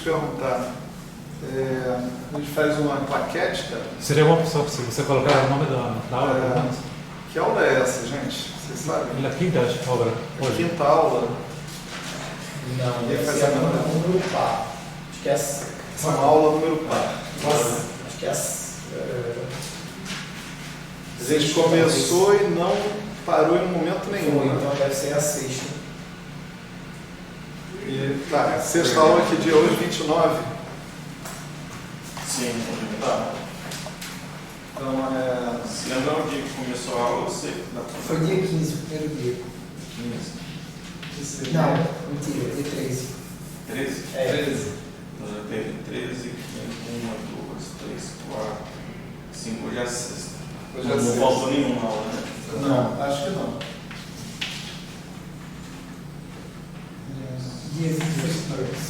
perguntar. A gente faz uma plaquete, cara? Seria uma opção se você colocar o nome da aula, pelo menos. Que aula é essa, gente? Vocês sabem? Na quinta aula. A quinta aula. Não, deve ser a número par. Acho que é essa. Essa é uma aula número par. Nossa, acho que é essa. A gente começou e não parou em momento nenhum. Foi, então deve ser a sexta. E tá, sexta aula, que dia hoje? 29? Sim, tá. Então Se lembra o dia que começou a aula, eu sei que dá pra Foi dia 15, o primeiro dia. 15. Não, mentira, dia 13. 13? É. 13. Então já teve 13, 1, 2, 3, 4, 5, hoje é a sexta. Hoje é a Não sexta. faltou nenhuma aula, né? Não, acho que não. Dia 20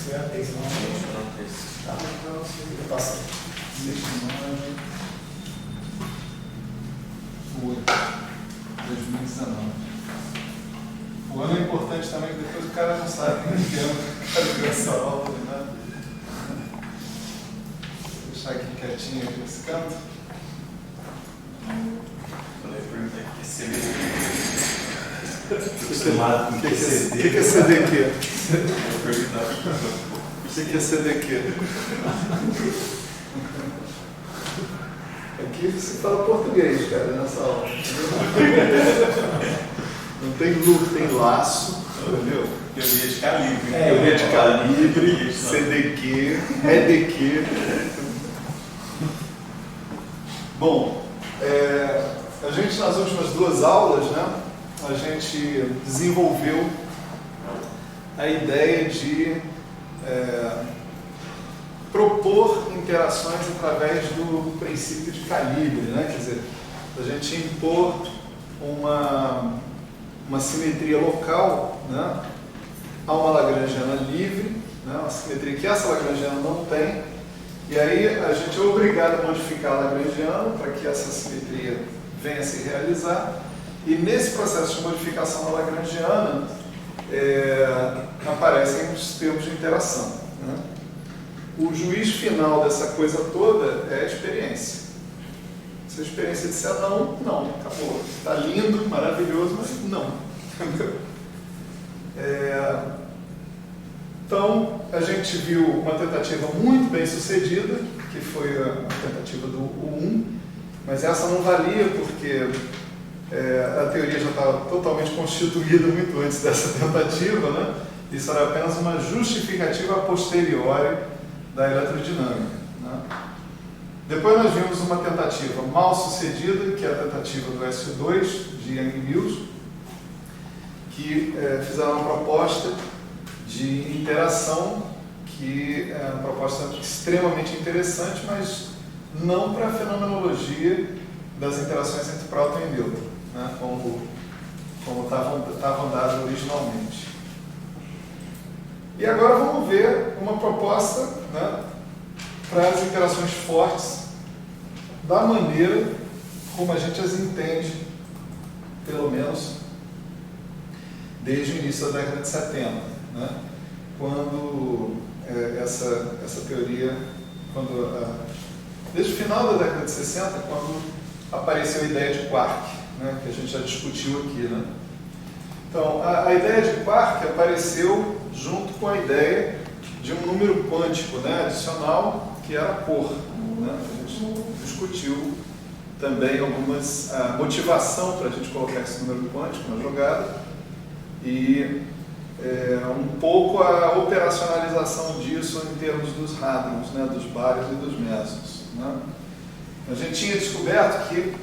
foi a terça, não Não, não, terça. Tá. Eu passei. 2019. O ano é importante também, que depois o cara não sabe nem que ano o cara viu essa aula, né? Vou deixar aqui quietinho aqui nesse canto. Quando eu perguntei o que é CD. O que é CDQ? Eu perguntava. O que é CDQ? Aqui se fala português, cara, nessa aula. Não tem lucro, tem laço, entendeu? Teoria de calibre. Teoria de calibre, CDQ, EDQ. Bom, a gente nas últimas duas aulas, né, a gente desenvolveu a ideia de propor interações através do princípio de calibre, né? Quer dizer, a gente impor uma simetria local, né, a uma lagrangiana livre, né, uma simetria que essa lagrangiana não tem, e aí a gente é obrigado a modificar a lagrangiana para que essa simetria venha a se realizar, e nesse processo de modificação da lagrangiana aparecem os termos de interação, né? O juiz final dessa coisa toda é a experiência. Se a experiência disser não, não, acabou. Está lindo, maravilhoso, mas não. Entendeu? Então, a gente viu uma tentativa muito bem sucedida, que foi a tentativa do U1, mas essa não valia porque a teoria já estava totalmente constituída muito antes dessa tentativa, né? Isso era apenas uma justificativa a posteriori da eletrodinâmica, né? Depois nós vimos uma tentativa mal sucedida, que é a tentativa do S2 de Young-Mills, que fizeram uma proposta de interação que é uma proposta extremamente interessante, mas não para a fenomenologia das interações entre próton e nêutron, né, como estavam dadas originalmente. E agora vamos ver uma proposta, né, para as interações fortes da maneira como a gente as entende, pelo menos desde o início da década de 70, né, quando essa teoria, desde o final da década de 60, quando apareceu a ideia de quark, né, que a gente já discutiu aqui, né. Então, a ideia de quark apareceu junto com a ideia de um número quântico, né, adicional, que era a cor, né. A gente discutiu também a motivação para a gente colocar esse número quântico na jogada e um pouco a operacionalização disso em termos dos hadrons, né, dos bários e dos mesons, né. A gente tinha descoberto que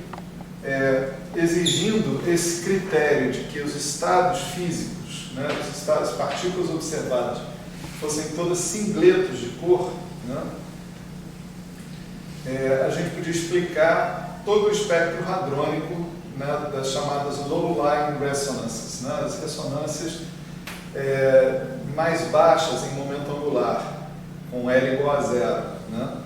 exigindo esse critério de que os estados físicos, né, os estados, partículas observadas, fossem todas singletos de cor, né, a gente podia explicar todo o espectro hadrônico, né, das chamadas low-lying resonances, né, as ressonâncias mais baixas em momento angular, com L igual a zero, né.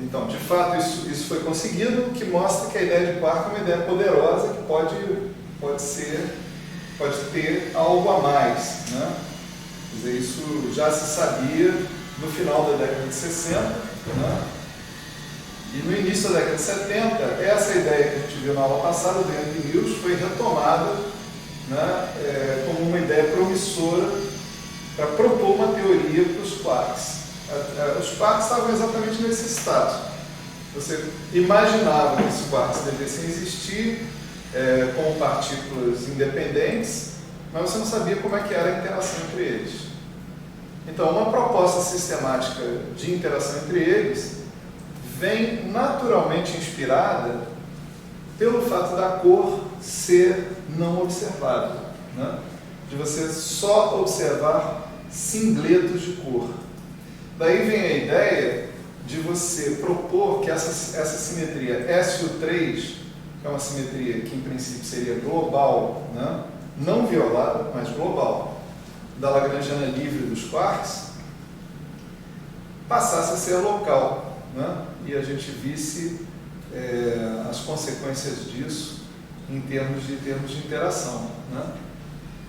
Então, de fato, isso foi conseguido, o que mostra que a ideia de quark é uma ideia poderosa que pode ter algo a mais, né? Quer dizer, isso já se sabia no final da década de 60, né? E no início da década de 70, essa ideia que a gente viu na aula passada do Young Mills foi retomada, né, como uma ideia promissora para propor uma teoria para os quarks. Os quarks estavam exatamente nesse estado. Você imaginava que os quarks devessem existir como partículas independentes, mas você não sabia como é que era a interação entre eles. Então, uma proposta sistemática de interação entre eles vem naturalmente inspirada pelo fato da cor ser não observável, né? De você só observar singletos de cor. Daí vem a ideia de você propor que essa simetria SU3, que é uma simetria que em princípio seria global, né? Não violada, mas global, da Lagrangiana livre dos quarks, passasse a ser local, né? E a gente visse as consequências disso em termos de interação, né?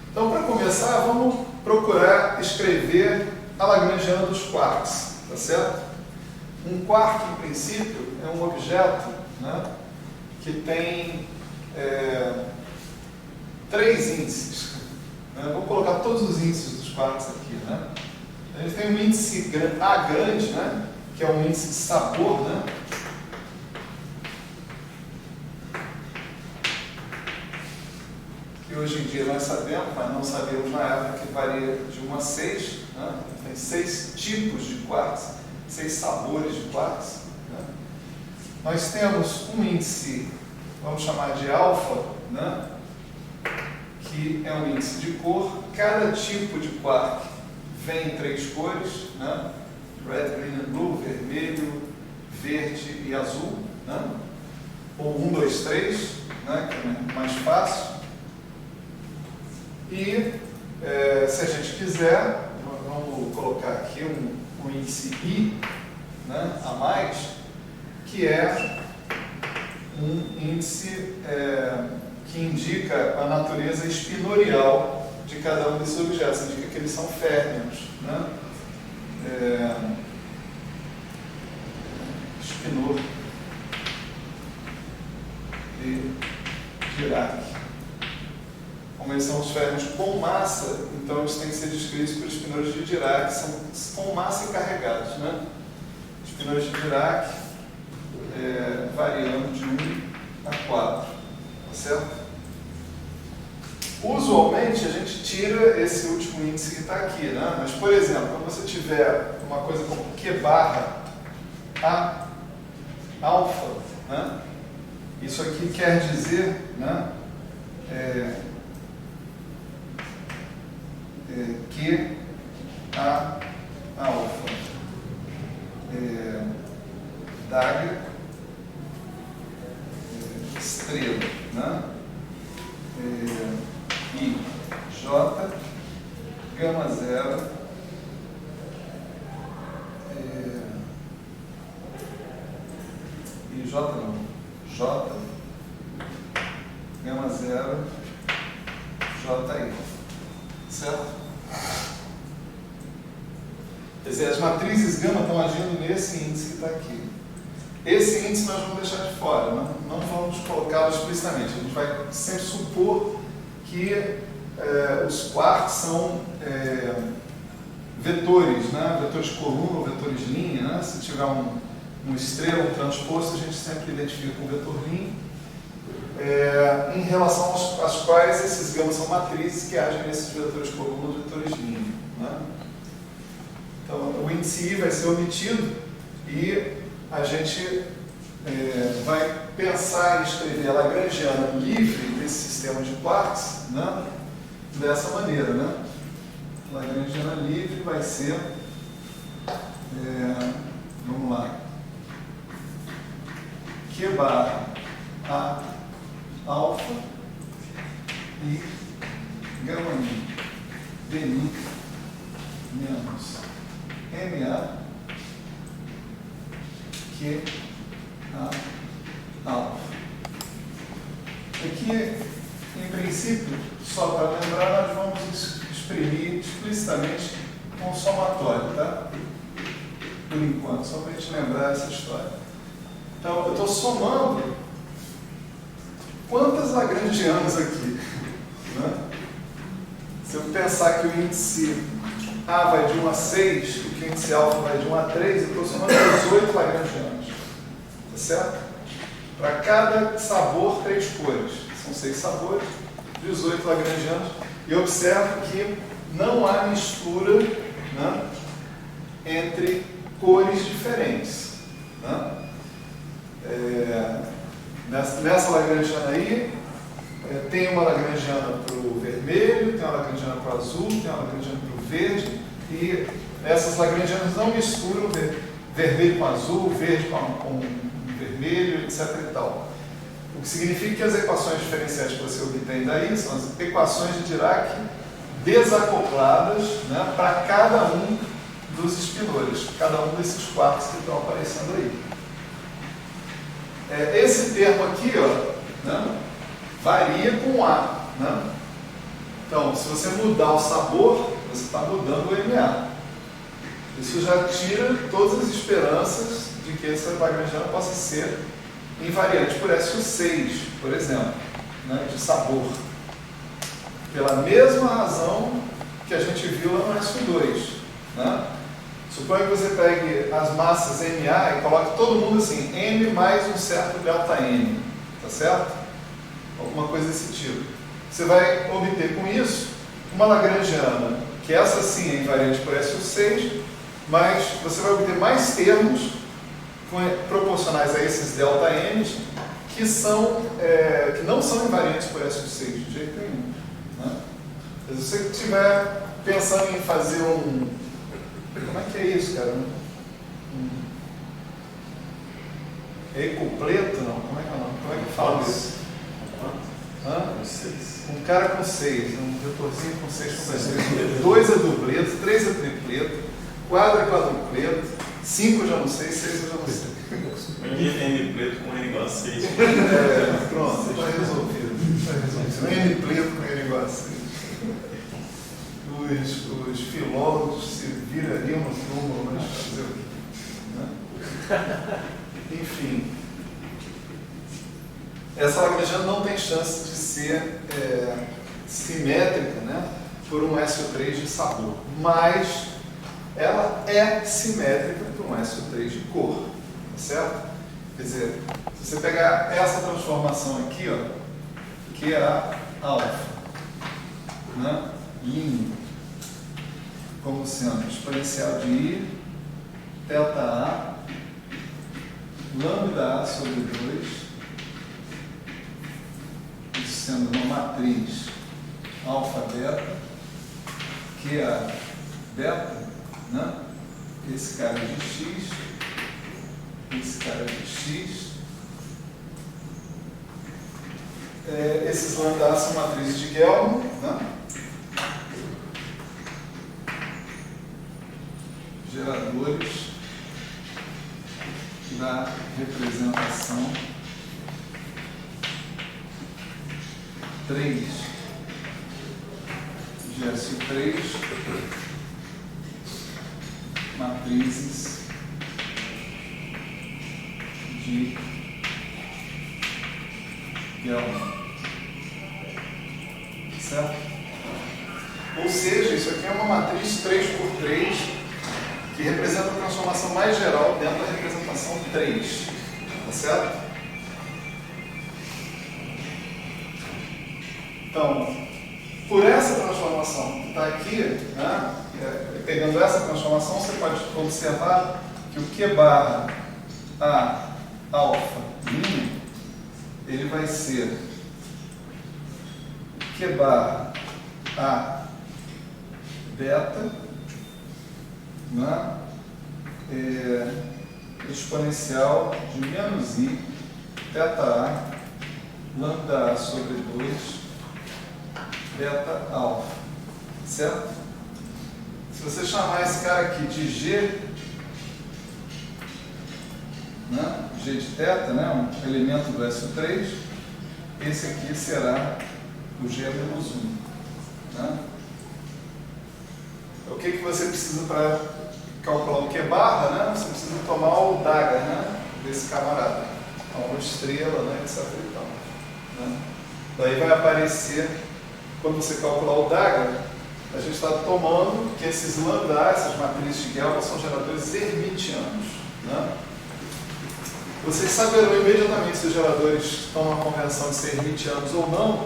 Então, para começar, vamos procurar escrever a Lagrangiana dos quarks, tá certo? Um quark, em princípio, é um objeto, né, que tem 3 índices. Né? Vou colocar todos os índices dos quarks aqui, né? A gente tem um índice A grande, né, que é um índice de sabor, né? Que hoje em dia nós sabemos, mas não sabíamos na época, que varia de 1 a 6, né? Tem 6 tipos de quarks, 6 sabores de quarks, né? Nós temos um índice, vamos chamar de alfa, né, que é um índice de cor. Cada tipo de quark vem em 3 cores, né? Red, green and blue, vermelho, verde e azul, né? Ou 1, 2, 3, né, que é mais fácil. E se a gente quiser, vamos colocar aqui um índice I, né, a mais, que é um índice que indica a natureza espinorial de cada um desses objetos, indica que eles são férmions, né? Spinor e Dirac. Como eles são os férmions com massa, então eles têm que ser descritos por espinores de Dirac, são com massa e carregados, né? Espinores de Dirac variando de 1 a 4, tá certo? Usualmente a gente tira esse último índice que está aqui, né? Mas, por exemplo, quando você tiver uma coisa como Q barra A alfa, né? Isso aqui quer dizer, né, Q A alfa daga estrela, né? I J gama zero I J não, J gama zero JI, certo? Quer dizer, as matrizes gama estão agindo nesse índice que está aqui. Esse índice nós vamos deixar de fora, não vamos colocá-lo explicitamente. A gente vai sempre supor que os quarks são vetores, né? Vetores de coluna ou vetores de linha, né? Se tiver uma estrela, um transposto, a gente sempre identifica com vetor linha, em relação às quais esses gamas são matrizes que agem nesses vetores de coluna ou vetores de linha, né? Então, o índice I vai ser omitido e a gente vai pensar em escrever a Lagrangiana livre desse sistema de quarks, né, dessa maneira, né? Lagrangiana livre vai ser, vamos lá, Q barra A alfa e gama I DI menos MA Q A alfa. Aqui, em princípio, só para lembrar, nós vamos exprimir explicitamente com o somatório, tá? Por enquanto, só para a gente lembrar essa história. Então, eu estou somando quantas lagrangianas aqui, né? Se eu pensar que o índice A vai de 1 a 6, que o índice alfa vai de 1 a 3, eu estou somando 18 lagrangianas. Tá certo? Para cada sabor, 3 cores. São 6 sabores, 18 lagrangianas. E eu observo que não há mistura, né, entre cores diferentes. Né? Nessa lagrangiana aí, tem uma lagrangiana para o vermelho, tem uma lagrangiana para o azul, tem uma lagrangiana para o verde, e essas lagrangianas não misturam vermelho com azul, verde com vermelho, etc. e tal. O que significa que as equações diferenciais que você obtém daí são as equações de Dirac desacopladas, né, para cada um dos espinores, cada um desses quartos que estão aparecendo aí. Esse termo aqui, ó, né, varia com A. Né? Então, se você mudar o sabor, você está mudando o MA. Isso já tira todas as esperanças de que essa lagrangiana possa ser invariante por SO6, por exemplo, né, de sabor. Pela mesma razão que a gente viu lá no SO2. Né? Suponha que você pegue as massas MA e coloque todo mundo assim, M mais um certo delta N, tá certo? Alguma coisa desse tipo. Você vai obter com isso uma lagrangiana, que essa sim é invariante por SO6, mas você vai obter mais termos proporcionais a esses delta N que não são invariantes por SO6 de jeito nenhum. Né? Se você estiver pensando em fazer como é que é isso, cara? Ecopleto? Não, como é que é o nome? Como é que fala isso? Um cara com 6, um vetorzinho com 6 componentes. 2 é dupleto, 3 é tripleto, 4 é quadrupleto, 5 eu já não sei, 6 eu já não sei. N preto com N igual a 6. Pronto, está resolvido. N preto com N igual a 6. Os filólogos se virariam no túmulo, mas fazer o quê? Né? Enfim, essa lagrangiana não tem chance de ser simétrica, né, por um SO3 de sabor, mas ela é simétrica por um SO3 de cor, tá certo? Quer dizer, se você pegar essa transformação aqui, ó, que é a alfa, né, como sendo exponencial de I, delta A, lambda A sobre 2, isso sendo uma matriz alfa-beta, que é a beta, né? Esse cara é de X, esse cara é de X. Esses lambda A são matrizes de Gelman, né? Geradores da representação 3 de SO3, matrizes de Gelman, certo? Ou seja, isso aqui é uma matriz 3x3 que representa a transformação mais geral dentro da representação 3, tá certo? Então, por essa transformação que está aqui, né, pegando essa transformação, você pode observar que o Q barra A alfa minha, ele vai ser Q barra A beta, né, exponencial de menos I, θ A, lambda A sobre 2, beta alfa, certo? Se você chamar esse cara aqui de G, né, G de θ, né, um elemento do SO3, esse aqui será o G menos 1. Né? o que você precisa para calcular o Q barra, né? Você precisa tomar o Dagger, né? Desse camarada. Então, uma estrela, né? Etc. E tal, né? Daí vai aparecer, quando você calcular o Dagger, a gente está tomando que esses lambda, essas matrizes de Gelman, são geradores hermitianos, né? Vocês saberão imediatamente se os geradores estão na convenção de ser hermitianos ou não,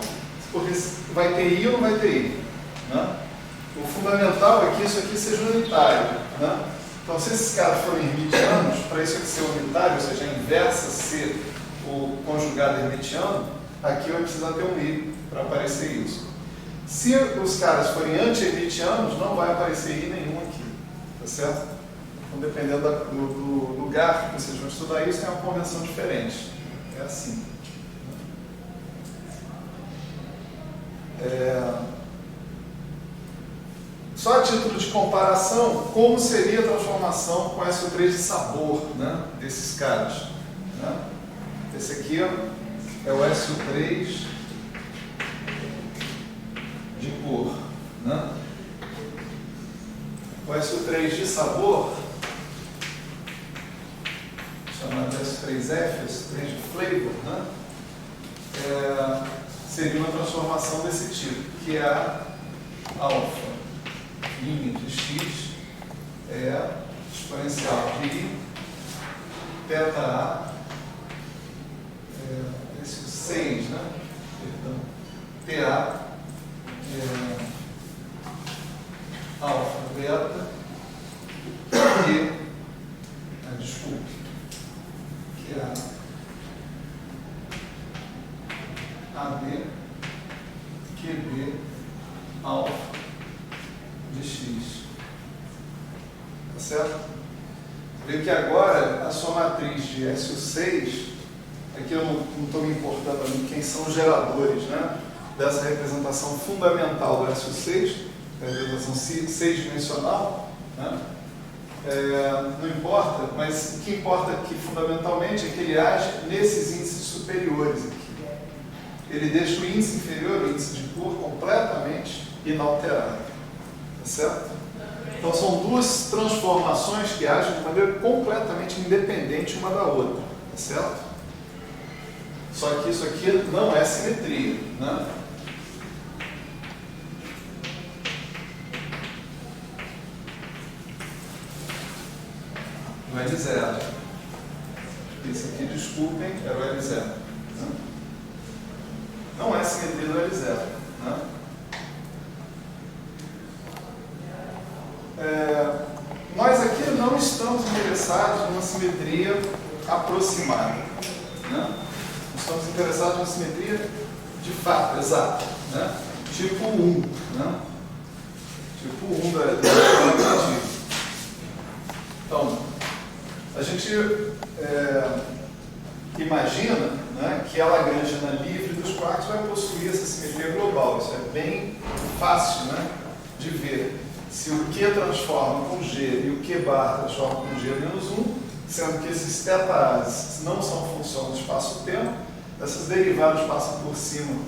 porque vai ter I ou não vai ter I, né? O fundamental é que isso aqui seja unitário, né? Então, se esses caras forem hermitianos, para isso aqui ser unitário, ou seja, a inversa ser o conjugado hermitiano, aqui vai precisar ter um I para aparecer isso. Se os caras forem anti-hermitianos, não vai aparecer I nenhum aqui, tá certo? Então, dependendo do lugar que vocês vão estudar isso, é uma convenção diferente. É assim. Só a título de comparação, como seria a transformação com SO3 de sabor, né, desses caras, né? Esse aqui é o SO3 de cor, né? O SO3 de sabor, chamado SO3F, SO3 de flavor, né? Seria uma transformação desse tipo, que é a alfa de x é exponencial de I, θ A, esse 6, né? Perdão, TA, alfa, beta, e, desculpe, que é AB, QB, alfa, de x. Tá certo? Veio que agora a sua matriz de SO6, aqui eu não estou me importando muito quem são os geradores, né, dessa representação fundamental do SO6, a representação 6-dimensional, né? Não importa, mas o que importa aqui fundamentalmente é que ele age nesses índices superiores aqui. Ele deixa o índice inferior, o índice de cor, completamente inalterado. Tá certo? Então são duas transformações que agem de maneira completamente independente uma da outra. Tá certo? Só que isso aqui não é simetria, né? O L0. Esse aqui, desculpem, era o L0. Né? Não é simetria do L0. Né? Nós aqui não estamos interessados numa simetria aproximada. Né? Estamos interessados numa simetria de fato, exata. Né? Tipo 1. Né? Tipo 1 da medida. Então, a gente imagina, né, que a Lagrangiana livre dos quarks vai possuir essa simetria global. Isso é bem fácil, né, de ver. Se o Q transforma com G e o Q bar transforma com G menos 1, sendo que esses θs não são função do espaço-tempo, essas derivadas passam por cima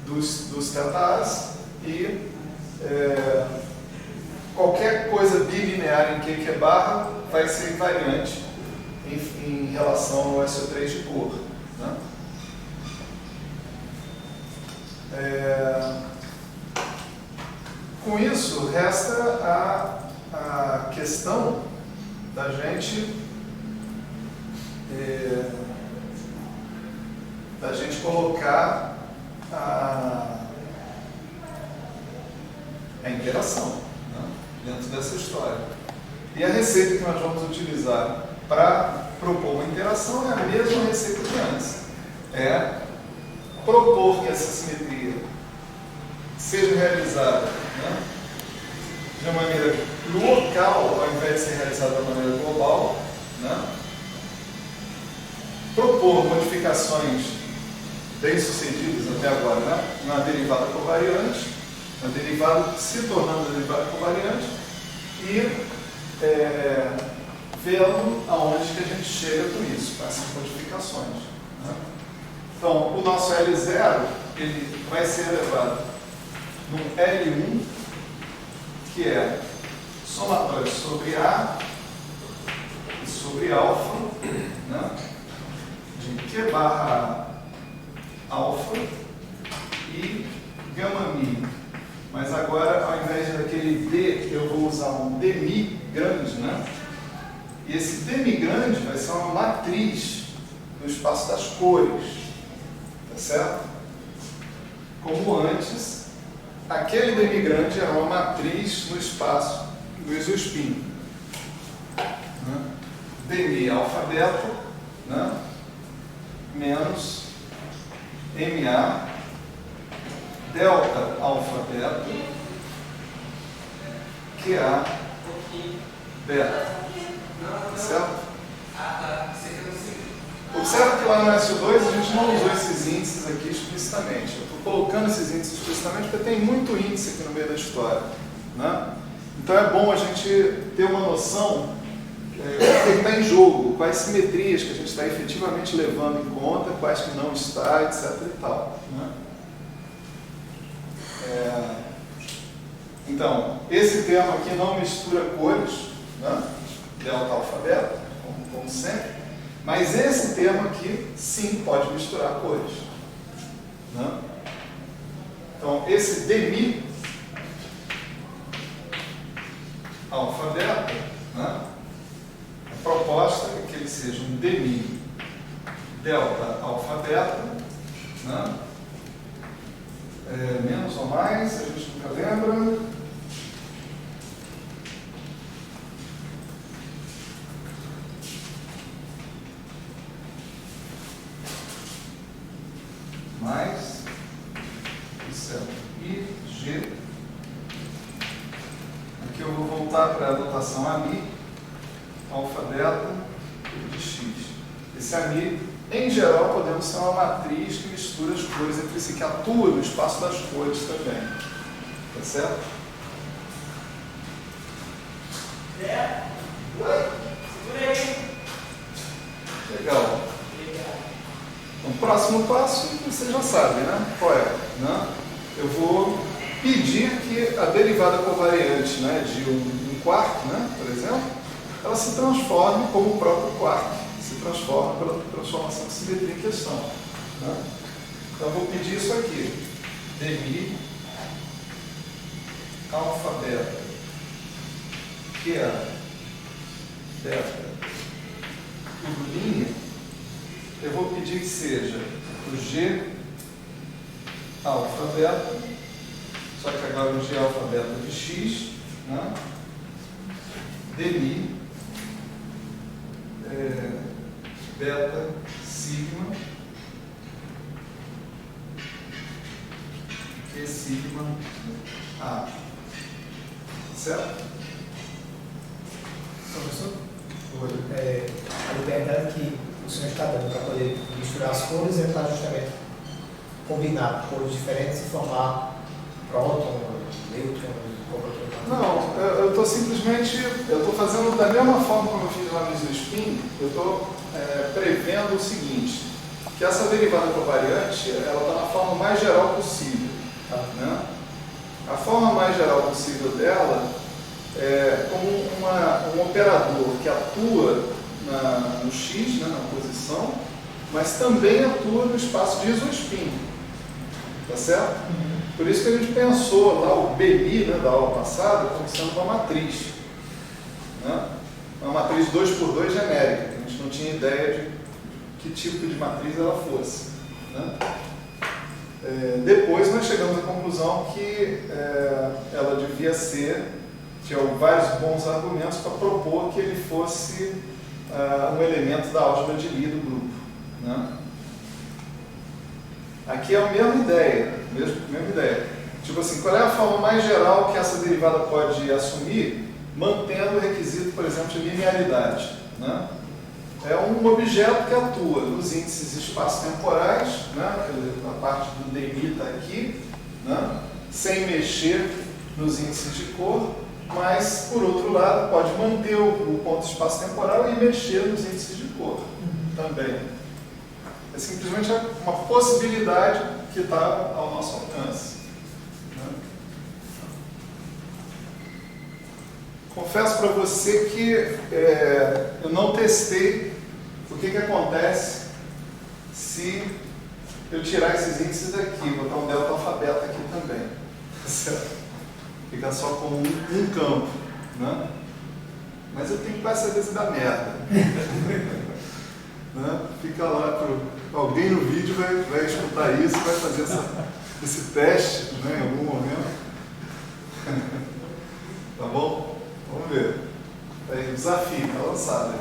dos θs e qualquer coisa bilinear em Q barra vai ser invariante em relação ao SO3 de cor. Né? Com isso, resta a questão da gente colocar a interação, né, dentro dessa história. E a receita que nós vamos utilizar para propor uma interação é a mesma receita que antes. É propor que essa simetria seja realizada, né, de uma maneira local, ao invés de ser realizada de uma maneira global, né, propor modificações bem-sucedidas até agora, né, na derivada covariante, na derivada se tornando a derivada covariante, e vendo aonde que a gente chega com isso, com essas modificações. Né? Então, o nosso L0 ele vai ser elevado num L1, que é somatório sobre A e sobre alfa, né? De Q barra alfa e gama mi. Mas agora, ao invés daquele D, eu vou usar um demi grande, né? E esse demi grande vai ser uma matriz no espaço das cores, tá certo? Como antes, aquele demi grande era uma matriz no espaço do isospin. Né? Demi alfa beta, né? Menos MA delta alfa beta QA beta. Certo? Observa que lá no SO2 a gente não usou esses índices aqui explicitamente. Eu estou colocando esses índices explicitamente porque tem muito índice aqui no meio da história. Né? Então é bom a gente ter uma noção do que está em jogo, quais simetrias que a gente está efetivamente levando em conta, quais que não está, etc. e tal. Né? Então, esse termo aqui não mistura cores, né? Delta alfa beta, como sempre, mas esse termo aqui sim pode misturar cores. Né? Então, esse demi alfa beta, né? A proposta é que ele seja um demi delta alfa beta, né? Menos ou mais, a gente nunca lembra. Mais, isso é I, G. Aqui eu vou voltar para a notação AMI, alfa beta de X. Esse AMI, em geral, podemos ser uma matriz que mistura as cores entre si, que atua no espaço das cores também. Tá certo? Segura aí. Legal. Então, o próximo passo, você já sabe, né? Qual é? Né? Eu vou pedir que a derivada covariante, né, de um quark, né, por exemplo, ela se transforme como o próprio quark, se transforma pela transformação de simetria em questão. Né? Então, eu vou pedir isso aqui. Demi alfa beta QA beta tudo linha. Eu vou pedir que seja o G alfa beta, só que agora o G alfa beta de X, né? Demi beta sigma Q sigma A. Certo? Professor? Oi. A liberdade que o senhor está dando para poder misturar as cores é para justamente combinar cores diferentes e formar próton, nêutron, proton. Não, eu estou simplesmente, eu estou fazendo da mesma forma como eu fiz lá no isospin, eu estou prevendo o seguinte, que essa derivada covariante, ela está na forma mais geral possível. Né? A forma mais geral possível dela é como um operador que atua no X, né, na posição, mas também atua no espaço de isospin. Tá certo? Por isso que a gente pensou lá o BI, né, da aula passada como sendo uma matriz. Né? Uma matriz 2x2 genérica. A gente não tinha ideia de que tipo de matriz ela fosse. Né? Depois nós chegamos à conclusão que ela devia ser, tinha vários bons argumentos para propor que ele fosse um elemento da álgebra de Lie do grupo. Né? Aqui é a mesma ideia, mesma ideia. Tipo assim, qual é a forma mais geral que essa derivada pode assumir, mantendo o requisito, por exemplo, de linearidade? Né? É um objeto que atua nos índices espaço-temporais, né? A parte do demi está aqui, né? Sem mexer nos índices de cor, mas, por outro lado, pode manter o ponto espaço-temporal e mexer nos índices de cor também. É simplesmente uma possibilidade que está ao nosso alcance. Né? Confesso para você que eu não testei o que acontece se eu tirar esses índices daqui, botar um delta alfabeto aqui também. Certo? Fica só com um campo, né? Mas eu tenho que saber se dá merda. Né? Fica lá, alguém no vídeo vai escutar isso, vai fazer esse teste, né, em algum momento. Tá bom? Vamos ver. Aí, desafio, está lançado aí.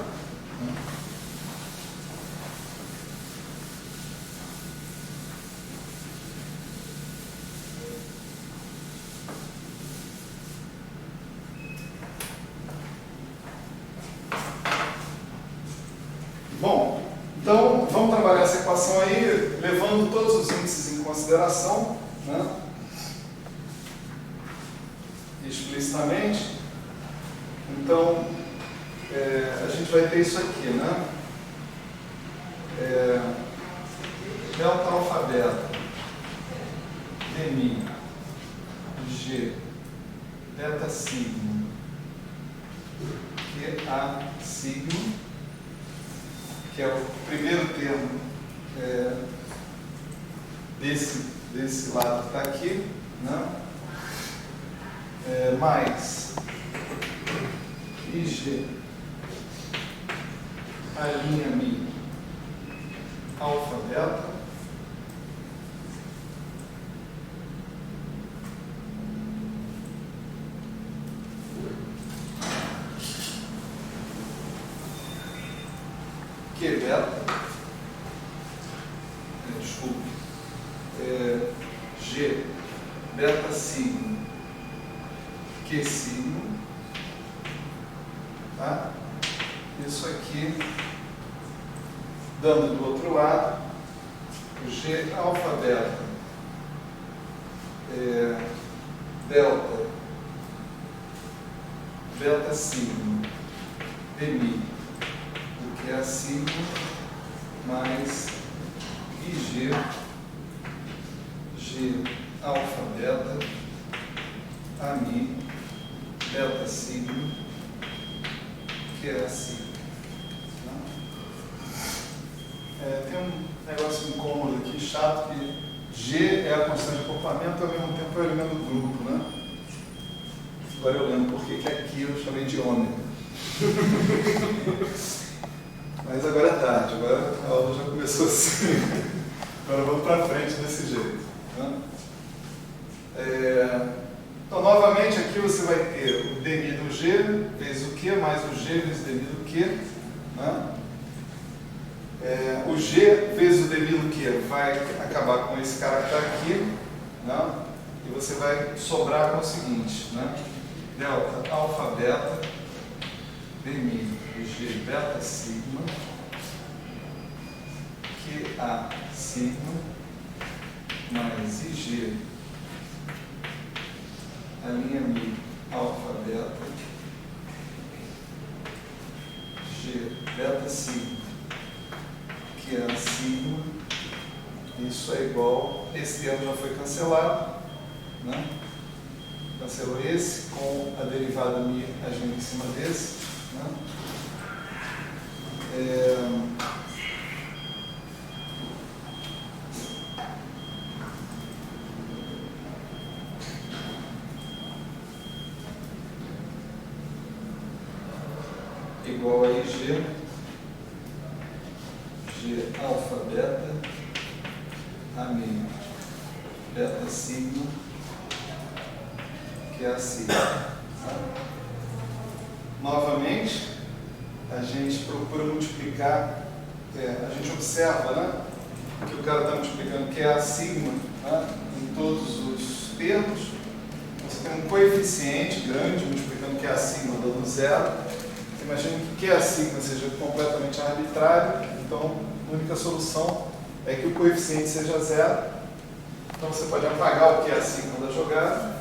Bom, então vamos trabalhar essa equação aí, levando todos os índices em consideração, né? Explicitamente. Então, a gente vai ter isso aqui, né? Delta alfabeto, dmi, g, delta sigma, qa sigma, que é o primeiro termo desse lado que está aqui, né? Mais IG, a linha mi, alfa, delta, Q beta, desculpe, G beta sigma, Q sigma, tá? Isso aqui, dando do outro lado, o G alfa beta, delta, beta sigma, dmi, o que é a sigma, mais IG, G alfa beta, ami, delta sigma, que é a sigma. Tem um negócio incômodo aqui, chato, que G é a constante de acoplamento e ao mesmo tempo é o elemento do grupo, né? Agora eu lembro porque que aqui eu chamei de ômega. Mas agora é tarde, agora a aula já começou assim. Agora vamos para frente desse jeito. Né? Então, novamente, aqui você vai ter o dmi do G vezes o Q, mais o G vezes o dmi do Q. Né? O G vezes o dmi do Q vai acabar com esse cara que está aqui. Né? E você vai sobrar com o seguinte, né? Delta alfa beta, dmi do G beta sigma, QA sigma, mais IG, a linha mi alfa beta, G beta sigma, QA sigma, isso é igual, esse termo já foi cancelado, né? Cancelou esse com a derivada mi agindo em cima desse, né? Igual a IG, G alfa beta, ami beta sigma, que é a sigma. Novamente, a gente procura multiplicar, a gente observa, né, que o cara está multiplicando que é a sigma, né, em todos os termos. Você tem um coeficiente grande multiplicando que é a sigma dando zero. Imagina que a sigma seja completamente arbitrário, então a única solução é que o coeficiente seja zero. Então você pode apagar o que é a sigma da jogada.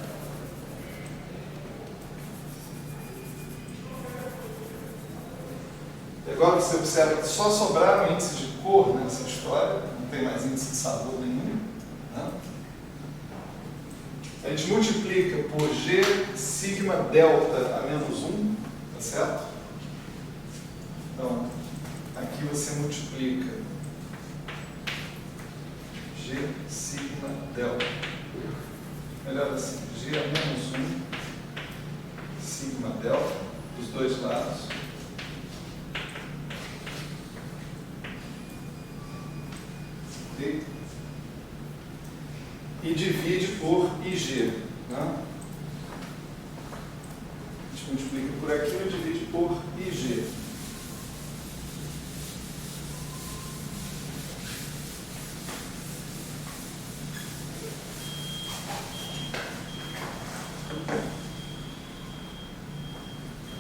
E agora você observa que só sobraram índices de cor nessa história, não tem mais índice de sabor nenhum. Né? a gente multiplica por G sigma delta a menos 1, tá certo? Então, aqui você multiplica G sigma delta. Melhor assim, G a menos 1 sigma delta, dos dois lados. Ok? E divide por IG. Né? A gente multiplica por aqui e divide por IG.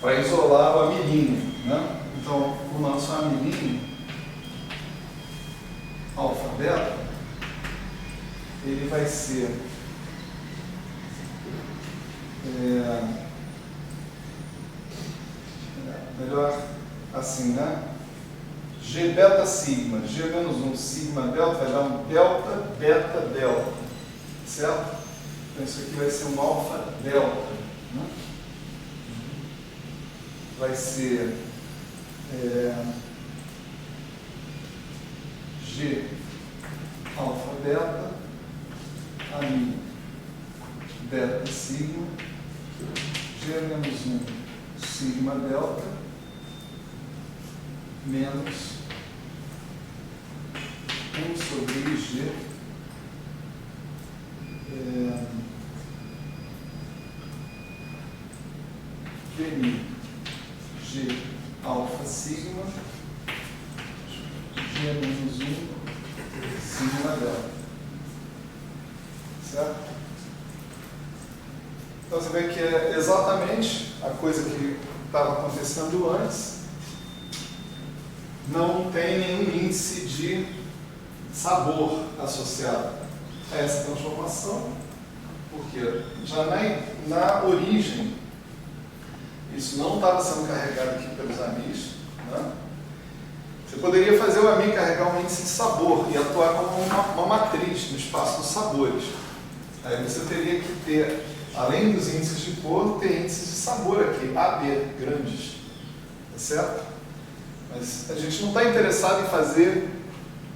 Para isolar o amilínio. Né? Então, o nosso amilínio alfa beta, ele vai ser melhor assim, né? G beta sigma, G menos 1 sigma delta vai dar um delta beta delta, certo? Então isso aqui vai ser um alfa delta, né? Vai ser G alfa beta ami beta sigma G menos 1 sigma delta menos 1 sobre IG VMI G alfa sigma G menos 1 sigma delta. Certo? Então você vê que é exatamente a coisa que estava acontecendo antes. Não tem nenhum índice de sabor associado a essa transformação, porque já na origem isso não estava sendo carregado aqui pelos amis, né? Você poderia fazer o ami carregar um índice de sabor e atuar como uma matriz no espaço dos sabores. Aí você teria que ter, além dos índices de cor, ter índices de sabor aqui, A, B, grandes. Tá certo? Mas a gente não está interessado em fazer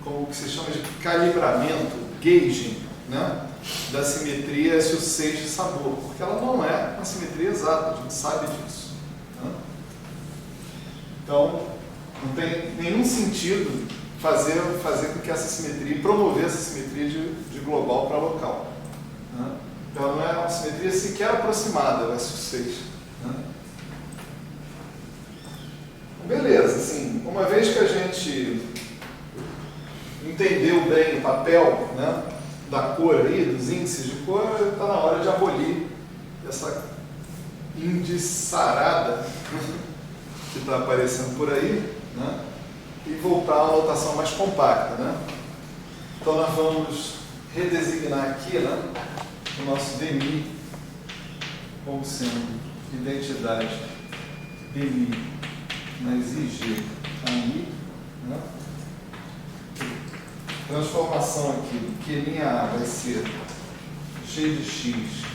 como que se chama de calibramento, gauging, né? Da simetria SO6 de sabor, porque ela não é uma simetria exata, a gente sabe disso. Né? Então, não tem nenhum sentido fazer com que essa simetria, promover essa simetria de global para local. Né? Então, ela não é uma simetria sequer aproximada ao SO6. Né? Beleza, assim, uma vez que a gente entendeu bem o papel, né, da cor aí, dos índices de cor, está na hora de abolir essa indiçarada que está aparecendo por aí, né, e voltar a uma notação mais compacta. Né? Então nós vamos redesignar aqui, né, o nosso DMI como sendo identidade DMI mais IG AMI, né? Transformação aqui, que linha A vai ser G de X,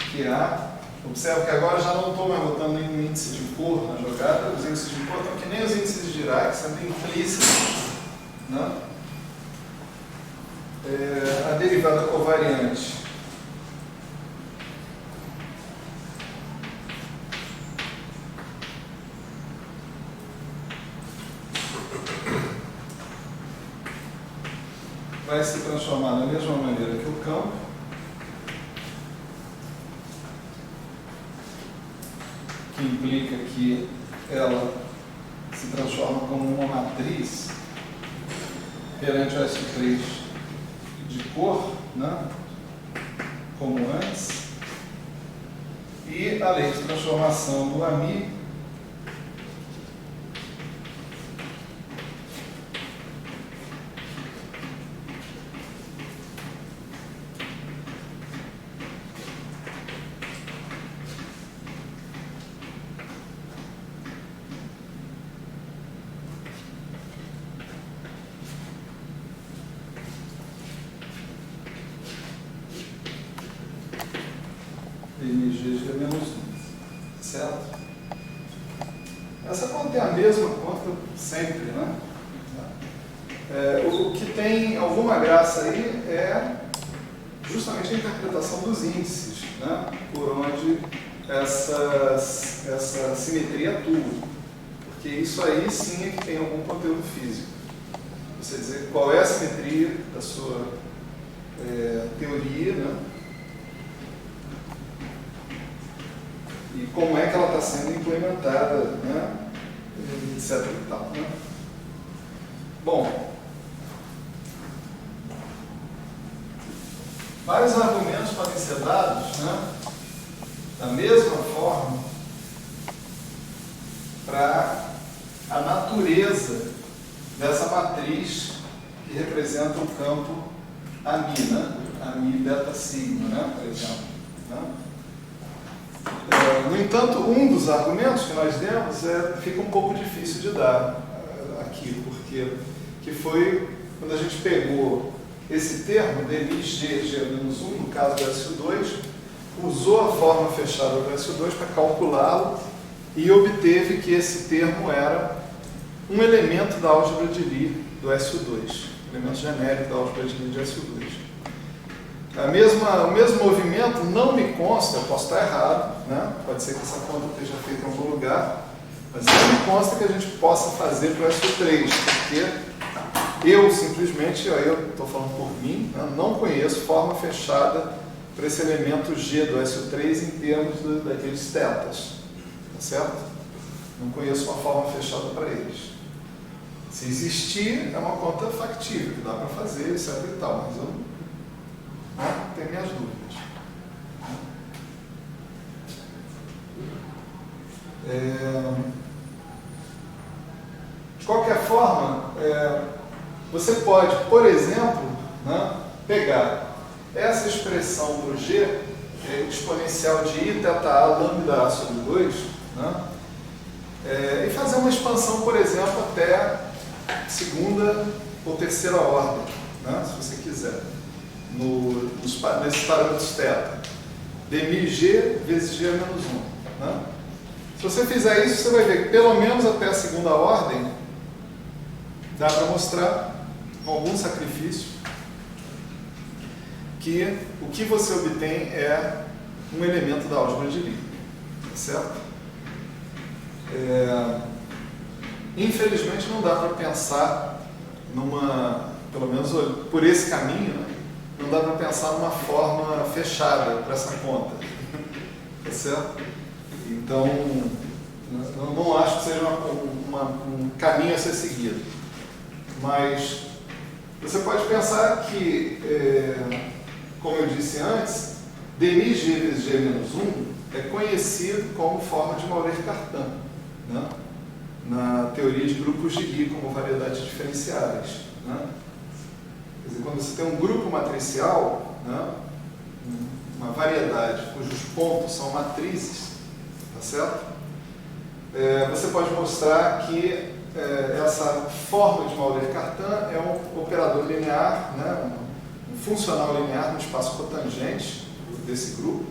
que A. Observe que agora já não estou mais botando nenhum índice de cor na jogada, os índices de cor estão que nem os índices de Dirac, sendo implícitos. Né? A derivada covariante vai se transformar da mesma maneira que o campo, que implica que ela se transforma como uma matriz perante o S3 de cor, né? Como antes, e a lei de transformação do AMI Essa conta é a mesma conta sempre, né? O que tem alguma graça aí é justamente a interpretação dos índices, né? Por onde essa simetria atua. Porque isso aí sim é que tem algum conteúdo físico. Você dizer qual é a simetria da sua teoria, né? E como é que ela está sendo implementada, né? Etc. e tal, né? Bom, vários argumentos podem ser dados, né? Da mesma forma para a natureza dessa matriz que representa o campo AMI, né? AMI beta sigma, né? Por exemplo. Né? No entanto, um dos argumentos que nós demos fica um pouco difícil de dar aqui, porque que foi quando a gente pegou esse termo, DMIG, G-1, no caso do SU2, usou a forma fechada do SU2 para calculá-lo e obteve que esse termo era um elemento da álgebra de Lie do SU2, elemento genérico da álgebra de Lie de SU2. O mesmo movimento não me consta, eu posso estar errado, né? Pode ser que essa conta esteja feita em algum lugar, mas não me consta que a gente possa fazer para o SU3, porque eu simplesmente, eu estou falando por mim, né? Não conheço forma fechada para esse elemento G do SU3 em termos daqueles tetas, tá certo? Não conheço uma forma fechada para eles. Se existir, é uma conta factível, que dá para fazer, etc e tal, mas eu tenho minhas dúvidas. De qualquer forma, você pode, por exemplo, né, pegar essa expressão do G, exponencial de I θ A lambda A sobre 2, né, e fazer uma expansão, por exemplo, até segunda ou terceira ordem, né, se você quiser, nesses parâmetros θ. DMIG vezes G menos 1. Né? Se você fizer isso, você vai ver que pelo menos até a segunda ordem dá para mostrar, com algum sacrifício, que o que você obtém é um elemento da álgebra de Lie. Certo? Infelizmente não dá para pensar pelo menos por esse caminho, né? Não dá para pensar numa forma fechada para essa conta. Tá certo? Então, eu não acho que seja um caminho a ser seguido. Mas você pode pensar que, como eu disse antes, DMIG vezes G menos 1 é conhecido como forma de Maurer-Cartan, né? Na teoria de grupos de Lie como variedades diferenciáveis. Né? Quer dizer, quando você tem um grupo matricial, né, uma variedade cujos pontos são matrizes, tá certo? Você pode mostrar que essa forma de Maurer-Cartan é um operador linear, né, um funcional linear no espaço cotangente desse grupo,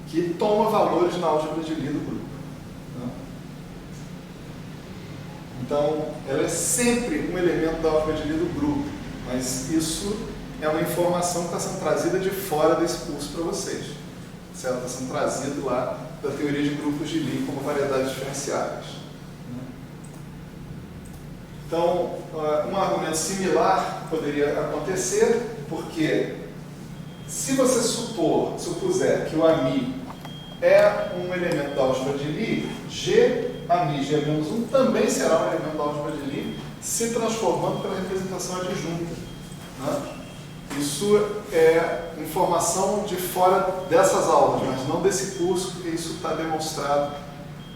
que toma valores na álgebra de Lie do grupo. Né? Então, ela é sempre um elemento da álgebra de Lie do grupo, mas isso é uma informação que está sendo trazida de fora desse curso para vocês. Certo? Está sendo trazido lá da teoria de grupos de Lie como variedades diferenciáveis. Então, um argumento similar poderia acontecer, porque se você supuser que o AMI é um elemento da álgebra de Lie, G, AMI, G-1 também será um elemento da álgebra de Lie, se transformando pela representação adjunta. Né? Isso é informação de fora dessas aulas, mas não desse curso, porque isso está demonstrado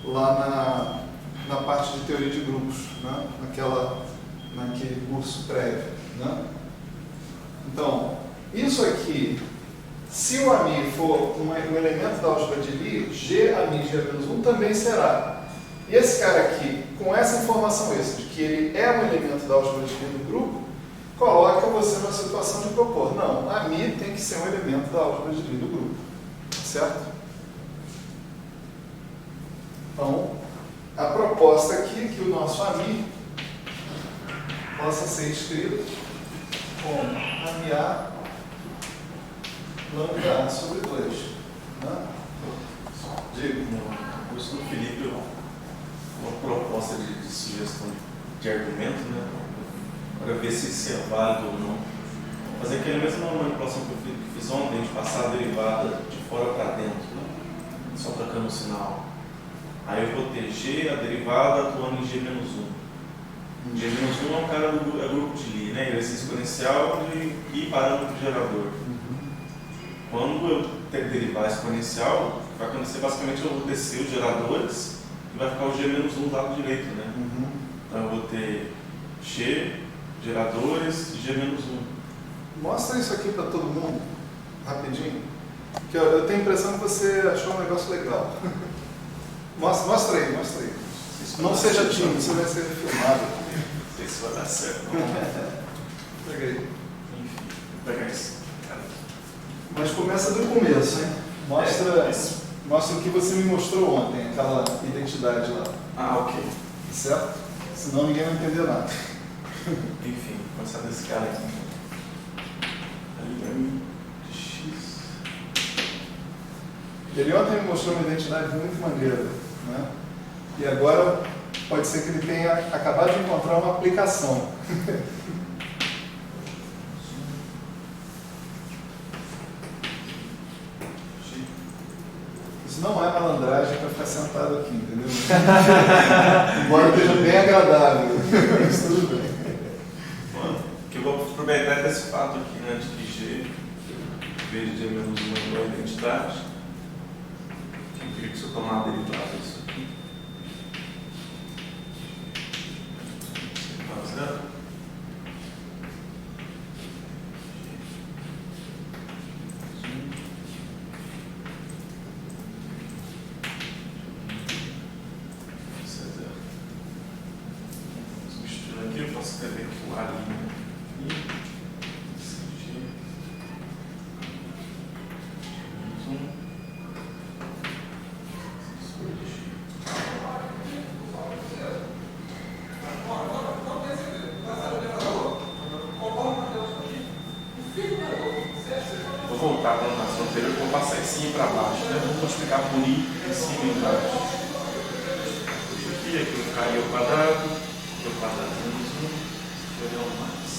lá na parte de teoria de grupos, né? Naquele curso prévio. Né? Então, isso aqui, se o AMI for um elemento da álgebra de Lie, G, AMI, G-1 também será. E esse cara aqui, com essa informação extra de que ele é um elemento da álgebra de Lie do grupo, coloca você na situação de propor. Não, a AMI tem que ser um elemento da álgebra de Lie do grupo. Certo? Então, a proposta proposta aqui é que o nosso AMI possa ser escrito como AMI-A lambda A sobre 2. Né? Digo. No curso do Felipe, uma proposta de sugestão de argumento, né? Para ver se isso é válido ou não. Fazer aquela mesma manipulação que eu fiz ontem, de passar a derivada de fora para dentro, né? Só trocando o sinal. Aí eu vou ter G, a derivada atuando em G-1. G-1 é um cara do grupo de Lie, né? Ele é exponencial e parâmetro gerador. Quando eu derivar exponencial, vai acontecer basicamente eu vou descer os geradores e vai ficar o G-1 do lado direito, né? Então eu vou ter G, geradores e G-1. Mostra isso aqui para todo mundo, rapidinho. Que eu tenho a impressão que você achou um negócio legal. Mostra aí. Não seja tímido, você vai ser filmado. Não sei se vai dar certo. Pega aí. Enfim, vou pegar isso. Mas começa do começo, hein? Mostra o que você me mostrou ontem, aquela identidade lá. Ah, ok. Certo? Senão ninguém vai entender nada. Enfim, vou começar desse cara aqui. Ali para mim, X. Ele ontem me mostrou uma identidade muito maneira, né? E agora pode ser que ele tenha acabado de encontrar uma aplicação. Isso não é malandragem para ficar sentado aqui, entendeu? Embora esteja bem agradável. Mas tudo bem. Bom, que eu vou aproveitar desse fato aqui, né, de que G, em vez de G menos 1 é igual a identidade. Eu queria que se eu tomar a derivada disso aqui. Zero. Substituindo aqui, eu posso escrever aqui o A ali, né? Vou voltar para a notação anterior, vou passar esse I para baixo, né? Vou multiplicar por I em cima e embaixo. Aqui vai ficar I ao quadrado menos 1, escrever um mais.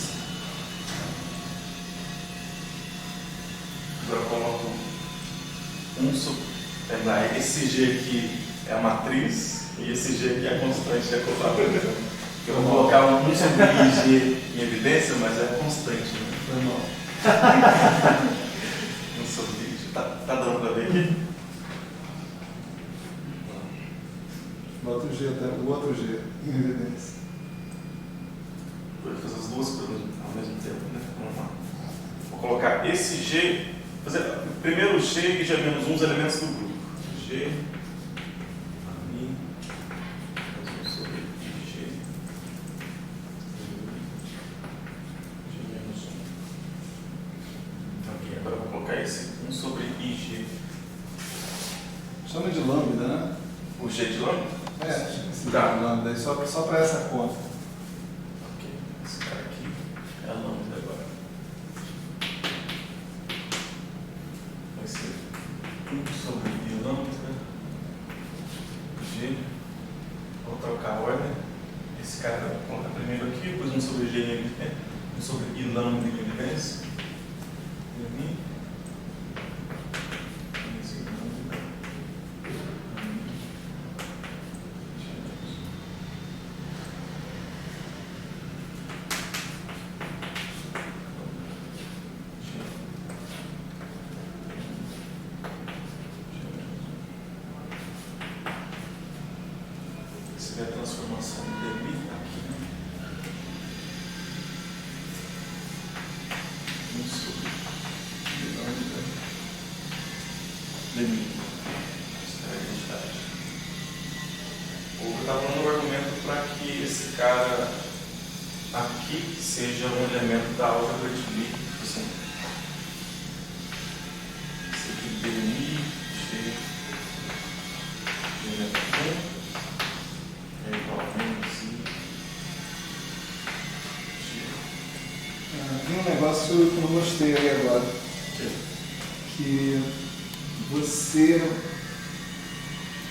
Agora eu coloco 1 sobre. Esse G aqui é a matriz e esse G aqui é a constante, é a cofactor. Eu vou colocar 1 sobre IG em evidência, mas é constante, né? Normal. Não sou vídeo. Tá dando pra ver aqui? Bota o outro G em evidência. Vou fazer as duas coisas ao mesmo tempo, né? Vamos lá. Vou colocar esse G, primeiro G e G menos 1 os elementos do grupo. G, AMI, mais 1 sobre G, G menos 1. Aqui, agora eu vou colocar esse 1 sobre IG. Chama de lambda, né? O G de lambda? Esse Tá. de lambda aí, só para essa conta. Ok, esse cara aqui é a lambda agora. Vai ser 1 sobre I lambda, G. Vou trocar a ordem. Esse cara eu vou colocar primeiro aqui, depois 1 sobre G em evidência, 1 sobre I lambda em evidência. E I. Esse lambda. Essa é a transformação dele aqui. 1 sobre I lambda de mim. Essa é a identidade. Eu estava dando um argumento para que esse cara aqui seja um elemento da álgebra de Lie. Assim, esse aqui DMI, G menos 1. negócio que eu não gostei aí agora. Que você,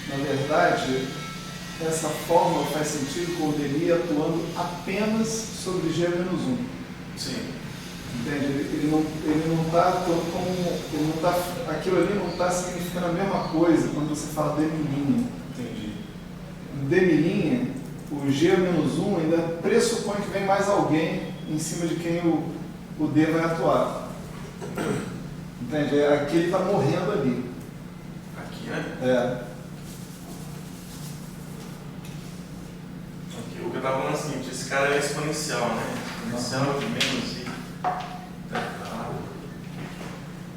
na verdade, essa fórmula faz sentido com o DNI atuando apenas sobre G-1. Sim. Entende? Ele não está aquilo ali não está significando a mesma coisa quando você fala D'. Entendi. D', o G-1 ainda pressupõe que vem mais alguém em cima de quem o D vai atuar. Entende? Aqui ele está morrendo ali. Aqui, né? É. Aqui, o que eu estava falando é o seguinte, esse cara é exponencial, né? Exponencial de menos i.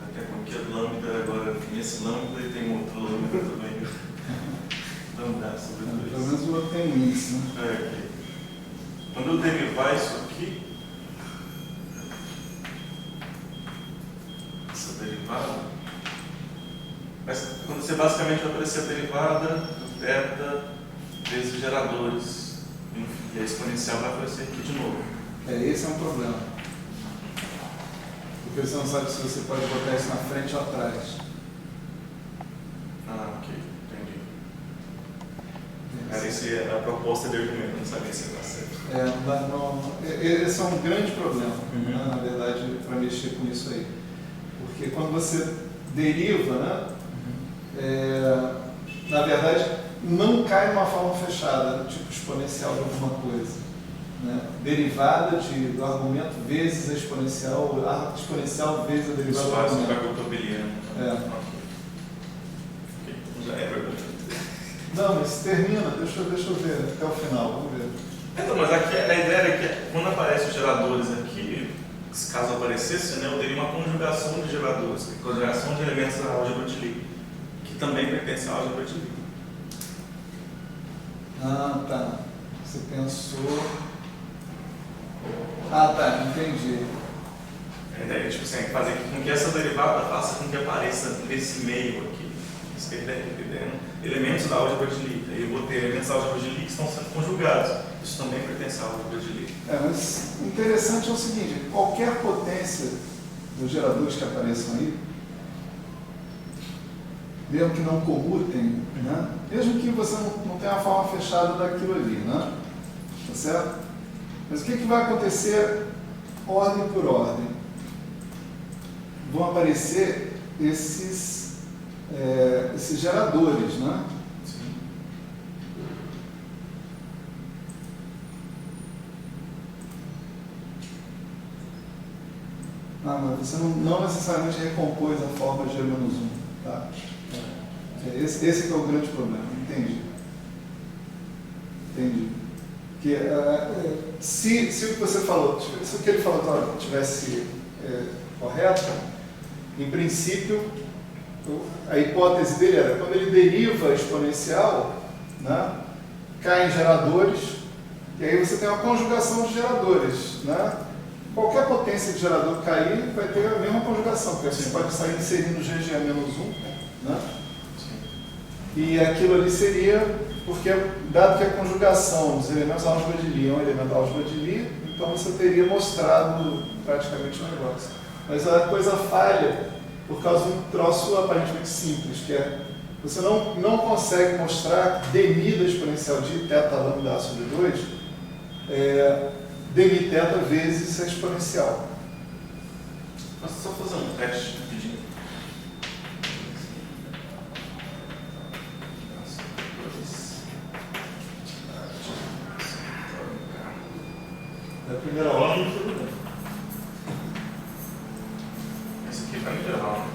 Até porque lambda agora, nesse lambda e tem outro lambda também. Lambda sobre tudo Pelo isso. menos o outro tem um índice, né? É, aqui. Quando eu derivar isso aqui, essa derivada, mas quando você basicamente vai aparecer a derivada do θ vezes geradores, e a exponencial vai aparecer aqui de novo. Esse é um problema. Porque você não sabe se você pode botar isso na frente ou atrás. Ah, ok, entendi. Essa é a proposta de argumento, não sabia se está certo. Esse é um grande problema, Uhum. né, na verdade, para mexer com isso aí. Porque quando você deriva, né, na verdade, não cai numa forma fechada, tipo exponencial de alguma coisa. Né? Derivada do argumento vezes a exponencial vezes a derivada Isso do faz argumento. para cotobiliano. Ok, já é verdade. Não, mas termina, deixa eu ver até o final, vamos ver. Então, mas aqui a ideia era que quando aparecem os geradores aqui, caso aparecesse, né, eu teria uma conjugação de geradores, conjugação de elementos da álgebra de Lie, que também pertence à álgebra de Lie. Ah, tá. Você pensou... Ah, tá, entendi. A ideia é tipo assim, fazer com que essa derivada faça com que apareça nesse meio aqui. Isso que é a ideia. Elementos da álgebra de Lie. Aí eu vou ter elementos da álgebra de Lie que estão sendo conjugados. Isso também pertence à álgebra de Lie. Mas o interessante é o seguinte, qualquer potência dos geradores que apareçam aí, mesmo que não comutem, né? Mesmo que você não tenha uma forma fechada daquilo ali, né? Tá certo? Mas o que vai acontecer ordem por ordem? Vão aparecer esses geradores, né? Sim. Mas você não necessariamente recompôs a forma G-1, tá? Esse que é o grande problema, entendi. Porque se o que você falou, se o que ele falou tivesse correto, em princípio, a hipótese dele era quando ele deriva exponencial, né, cai em geradores, e aí você tem uma conjugação de geradores, né? Qualquer potência de gerador cair vai ter a mesma conjugação, porque você pode sair inserindo GG-1, né? E aquilo ali seria, porque dado que a conjugação dos elementos da álgebra de Lie é um elemento da álgebra de Lie, então você teria mostrado praticamente o negócio. Mas a coisa falha por causa de um troço aparentemente simples, que é você não consegue mostrar dmi da exponencial de θ lambda A sobre 2 dmi θ vezes a exponencial. Mas só fazer um teste rapidinho. Da primeira ordem, tudo bem. Esse aqui vai melhorar, né?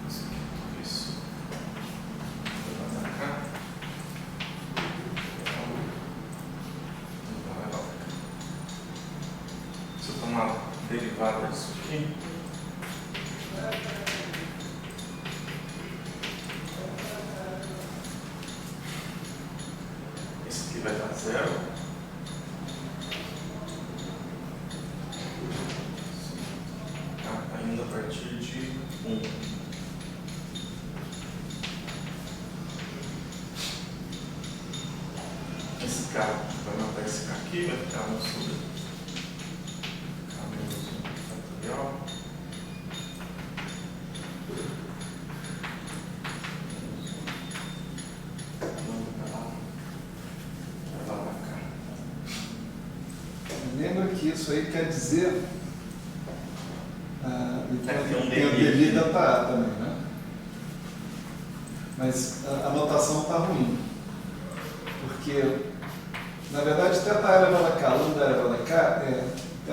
Esse aqui, isso. Vou botar cá. Se eu tomar derivada disso aqui. Esse aqui vai dar 0. Ainda a partir de 1. Esse K vai matar esse K aqui, vai ficar 1 sobre fatorial. Lembra que isso aí quer dizer tem um tem o delta. delta A também, né? Mas a notação está ruim. Porque, na verdade, θ elevado a k, lambda elevado a k é θ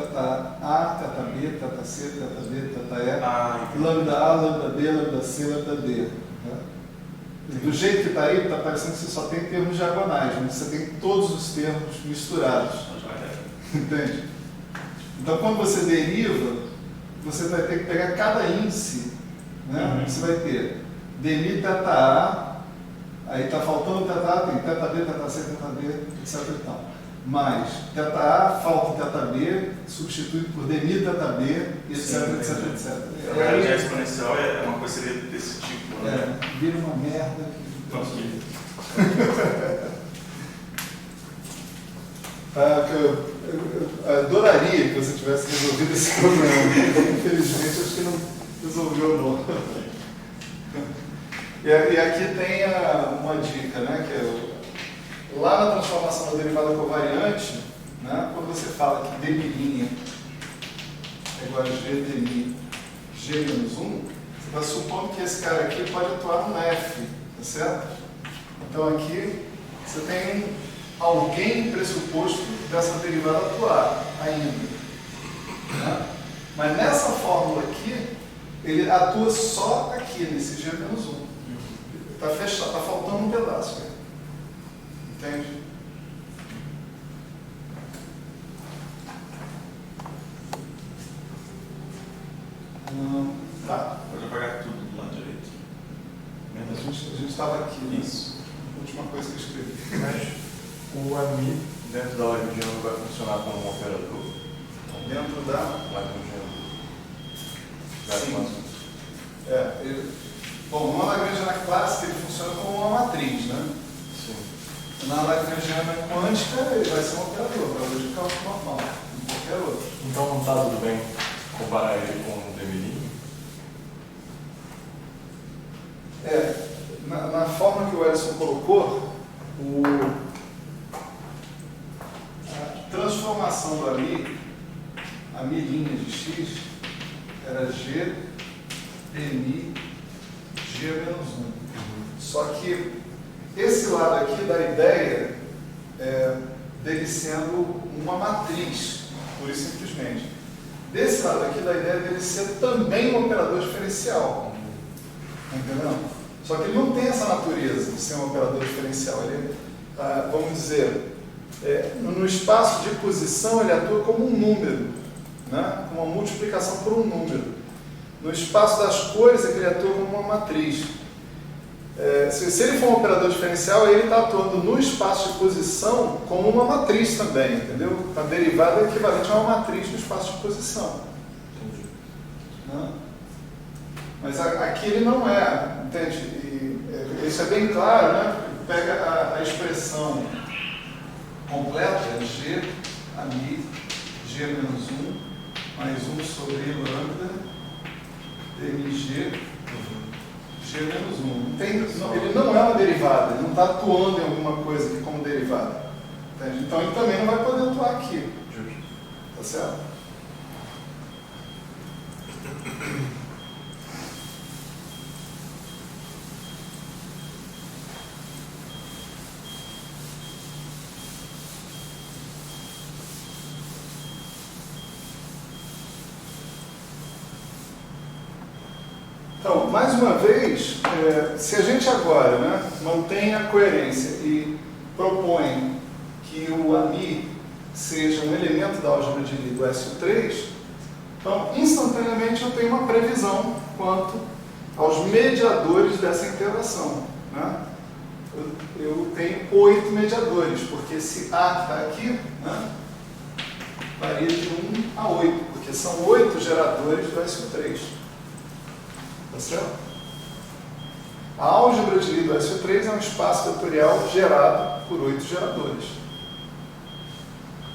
A, θ B, θ C, θ D, θ E, lambda A, lambda B, lambda C, lambda D. Né? Do jeito que está aí, está parecendo que você só tem termos diagonais, mas você tem todos os termos misturados. Entende? Então, quando você deriva, você vai ter que pegar cada índice, né? Você vai ter dmi θA, aí está faltando θA, tem θB, θC, θD, etc. E tal. Mais θA, falta θB, substituído por dmi θB, etc, etc, etc. Na verdade, a exponencial é uma coisa desse tipo, né? Vira uma merda. Eu adoraria que você tivesse resolvido esse problema. Infelizmente, acho que não resolveu, não. E aqui tem uma dica, né? Que é lá na transformação da derivada covariante, né, quando você fala que dmi é igual a g dmi g menos 1, você está supondo que esse cara aqui pode atuar no f, tá certo? Então aqui você tem alguém pressuposto dessa derivada atuar ainda. Né? Mas nessa fórmula aqui, ele atua só aqui, nesse g menos 1. Está fechado, está faltando um pedaço. Entende? Tá. Pode apagar tudo do lado direito. A gente estava aqui. Né? Isso. A última coisa que eu escrevi. Mas o AMI dentro da Lagrangiana vai funcionar como um operador? Dentro da Lagrangiana. Sim. Bom, uma Lagrangiana clássica ele funciona como uma matriz, né? Sim. Na Lagrangiana quântica ele vai ser um operador, operador de cálculo normal, como qualquer outro. Então não está tudo bem comparar ele com o Demilinho? Na forma que o Ellison colocou, a transformação do a milinha de x, era g dmi g menos 1. Só que esse lado aqui da ideia dele sendo uma matriz, pura e simplesmente. Desse lado aqui da ideia dele ser também um operador diferencial. Entendeu? Só que ele não tem essa natureza de ser um operador diferencial. Ele, vamos dizer, no espaço de posição ele atua como um número, né? Como uma multiplicação por um número. No espaço das cores ele atua como uma matriz. Se ele for um operador diferencial, ele está atuando no espaço de posição como uma matriz também, entendeu? A derivada é equivalente a uma matriz no espaço de posição. Entendi. Né? Mas aqui ele não é, entende? Isso é bem claro, né? Pega a expressão completa, g ami g menos 1 mais 1 sobre lambda dmg g menos 1. Ele não é uma derivada, ele não está atuando em alguma coisa aqui como derivada. Entende? Então ele também não vai poder atuar aqui. Tá certo? Então, mais uma vez, se a gente agora, né, mantém a coerência e propõe que o AMI seja um elemento da álgebra de Lie do SU3, então, instantaneamente eu tenho uma previsão quanto aos mediadores dessa interação. Né? Eu tenho 8 mediadores, porque esse A que está aqui, né, varia de 1 a 8, porque são 8 geradores do SU3. Tá certo? A álgebra de Lie do SU3 é um espaço vetorial gerado por 8 geradores.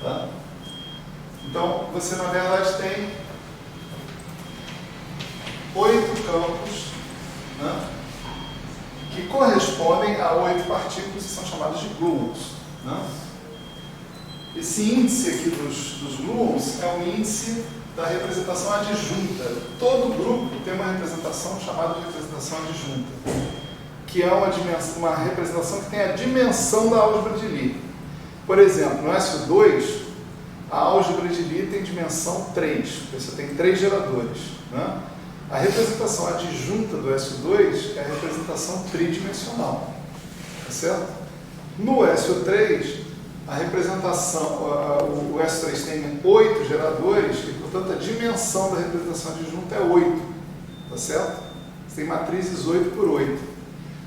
Tá? Então, você na verdade tem 8 campos, né, que correspondem a 8 partículas que são chamadas de gluons. Né? Esse índice aqui dos gluons é um índice da representação adjunta. Todo grupo tem uma representação chamada de representação adjunta, que é uma representação que tem a dimensão da álgebra de Lie. Por exemplo, no SO2, a álgebra de Lie tem dimensão 3, você tem 3 geradores. Né? A representação adjunta do SO2 é a representação tridimensional. Tá certo? No SO3, a representação, o SO3 tem 8 geradores e, portanto, a dimensão da representação adjunta é 8. Tá certo? Você tem matrizes 8 por 8.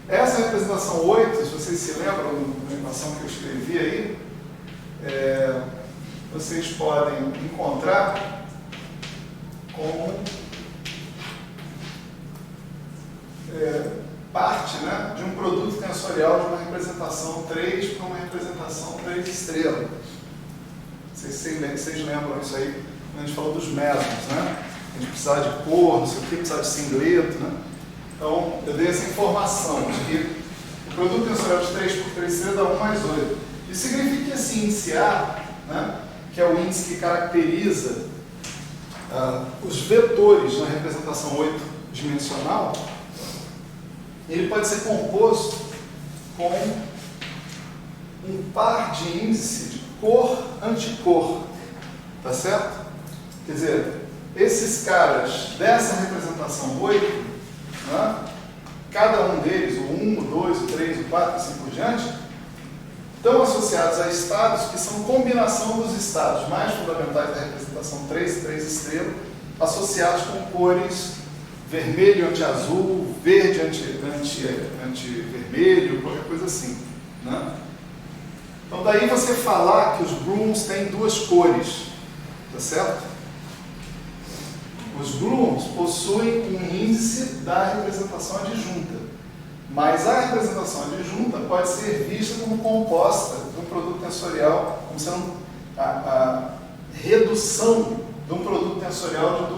Essa representação 8, se vocês se lembram da animação que eu escrevi aí, vocês podem encontrar como parte, né, de um produto tensorial de uma representação 3 para uma representação 3 estrela. Vocês lembram isso aí quando a gente falou dos métodos, né? A gente precisava de cor, não sei o que, precisava de singleto, né? Então, eu dei essa informação de que o produto tensorial de 3 por 3 estrelas dá 1 mais 8. Isso significa que esse índice A, né, que é o índice que caracteriza os vetores na representação 8-dimensional, ele pode ser composto com um par de índice de cor-anticor. Tá certo? Quer dizer, esses caras dessa representação 8, né, cada um deles, o 1, o 2, o 3, o 4, assim por diante, estão associados a estados que são combinação dos estados mais fundamentais da representação 3 e 3 estrela, associados com cores vermelho anti-azul, verde anti-vermelho, qualquer coisa assim. Né? Então daí você falar que os gluons têm 2 cores, tá certo? Os gluons possuem um índice da representação adjunta, mas a representação adjunta pode ser vista como composta de um produto tensorial, como sendo a redução de um produto tensorial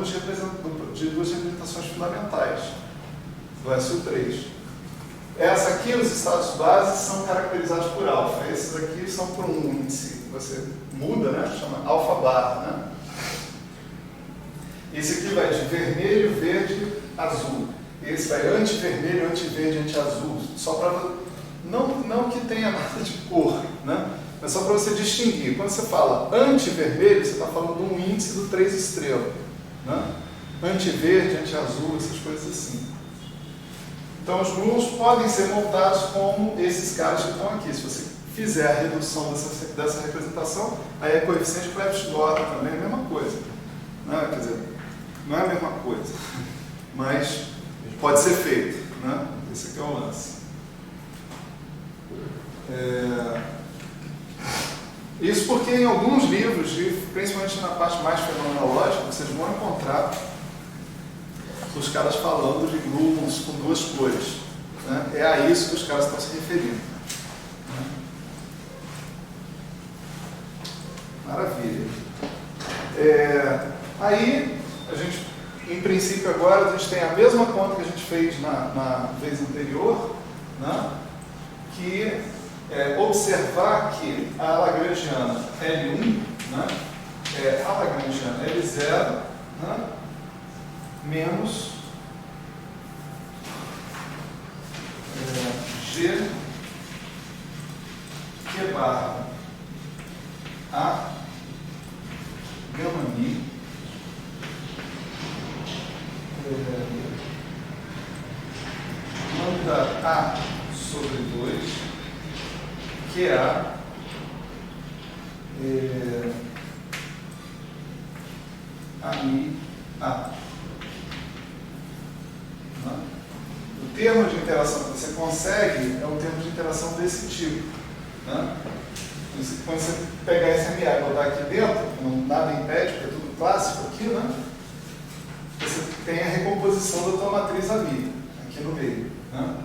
de duas representações fundamentais, do SO3. Essa aqui, os estados bases, são caracterizados por alfa. Esses aqui são por um índice que você muda, né? Chama alfa bar. Né? Esse aqui vai de vermelho, verde, azul. Esse vai anti-vermelho, anti-verde, anti-azul. Só para... Não que tenha nada de cor, né? Mas só para você distinguir. Quando você fala anti-vermelho, você está falando de um índice do 3 estrelas. Né? Anti-verde, anti-azul, essas coisas assim. Então, os gluons podem ser montados como esses caras que estão aqui. Se você fizer a redução dessa representação, aí é coeficiente Clebsch-Gordan também, é a mesma coisa. Né? Quer dizer, não é a mesma coisa, mas pode ser feito. Né? Esse aqui é o lance. Isso porque em alguns livros, principalmente na parte mais fenomenológica, vocês vão encontrar os caras falando de gluons com 2 cores. Né? É a isso que os caras estão se referindo. Né? Maravilha. Aí, a gente, em princípio agora, a gente tem a mesma conta que a gente fez na vez anterior, né? Que é observar que a lagrangiana L1, né, é a lagrangiana L0, né, menos G Q barra A gama mi lambda A sobre 2 QA AMI A. O termo de interação que você consegue é um termo de interação desse tipo. Né? Quando você pegar esse MA e botar aqui dentro, nada impede, porque é tudo clássico aqui, né? Você tem a recomposição da tua matriz AMI aqui no meio. Né?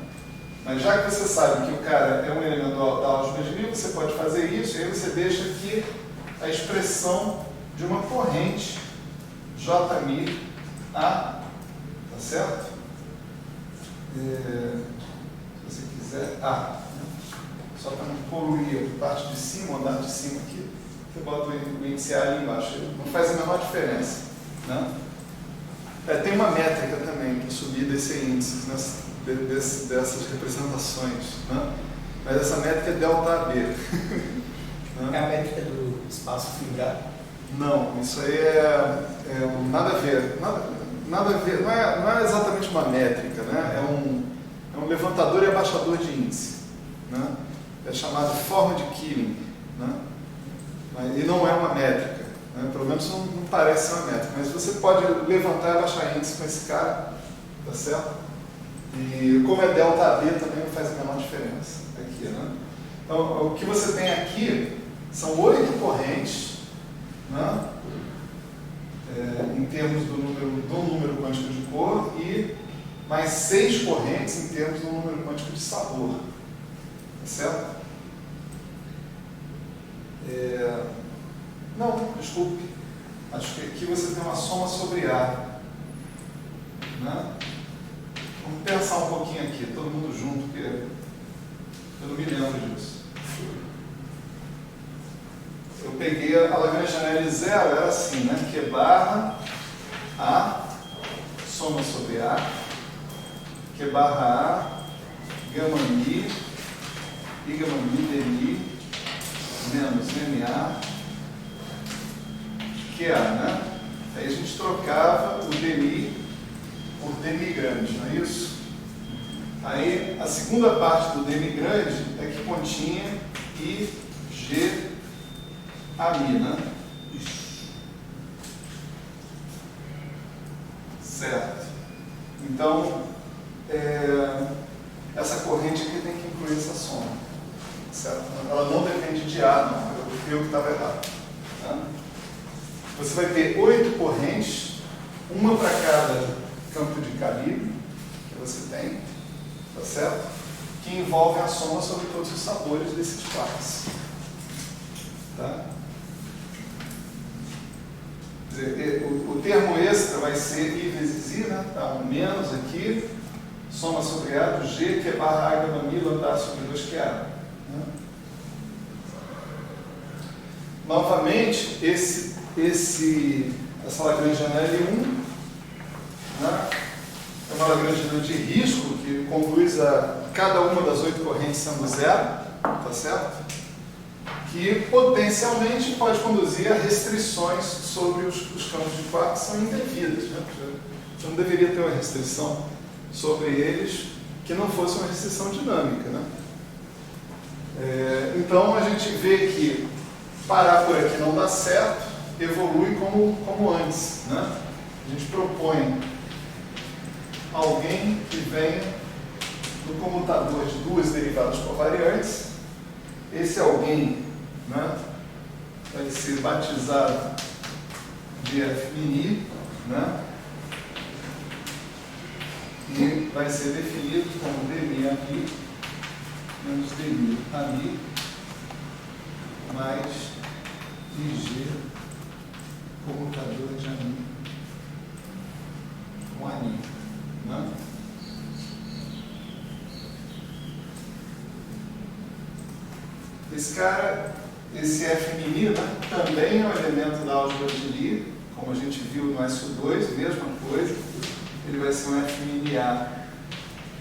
Mas já que você sabe que o cara é um elemento da álgebra de Lie, você pode fazer isso e aí você deixa aqui a expressão de uma corrente JMI A, tá certo? Se você quiser, só para não poluir a parte de cima, o andar de cima aqui, você bota o índice A ali embaixo, não faz a menor diferença, né? Tem uma métrica também para subir desse índice, dessas representações, né? Mas essa métrica é ΔB. É a métrica do espaço fibrado? Não, isso aí é nada a ver. Nada a ver, não é exatamente uma métrica, né? É um levantador e abaixador de índice, né? É chamado forma de Killing, né? E não é uma métrica, né? Pelo menos não parece ser uma métrica, mas você pode levantar e abaixar índice com esse cara, tá certo? E como é ΔB também não faz a menor diferença aqui, né? Então, o que você tem aqui são 8 correntes, né? Em termos do número quântico de cor e mais 6 correntes em termos do número quântico de sabor, tá certo? Não, desculpe, acho que aqui você tem uma soma sobre A, né? Vamos pensar um pouquinho aqui, todo mundo junto, porque eu não me lembro disso. Eu peguei a Lagrangiana L0, era assim, né? Q barra A, soma sobre A, Q barra A, gama mi, I gama mi dmi, menos MA, QA, né? Aí a gente trocava o dmi por dmi grande, não é isso? Aí a segunda parte do dmi grande é que continha I, G, A mi, né? Certo. Então, essa corrente aqui tem que incluir essa soma. Certo? Ela não depende de A, não. Eu fui eu que estava errado. Tá? Você vai ter 8 correntes, uma para cada campo de calibre que você tem, tá certo? Que envolvem a soma sobre todos os sabores desses pares. Tá? Quer dizer, o termo extra vai ser I vezes I, né? Tá, um menos aqui, soma sobre A do G, que é barra A gama mi, lambda sobre 2 que é A. Né? Novamente, essa Lagrangiana L1, né? É uma Lagrangiana de risco que conduz a cada uma das 8 correntes sendo zero, tá certo? Que potencialmente pode conduzir a restrições sobre os campos de quark que são indevidas, né? Você não deveria ter uma restrição sobre eles que não fosse uma restrição dinâmica, né? Então a gente vê que parar por aqui não dá certo, evolui como antes, né? A gente propõe alguém que venha do comutador de duas derivadas covariantes. Esse alguém, né, vai ser batizado de F mini, né, e vai ser definido como dmi a mi menos dmi a mi mais IG comutador de ami com ani, né? Esse cara, esse F mini, né, também é um elemento da álgebra de Lie, como a gente viu no SU2, mesma coisa. Ele vai ser um F mini A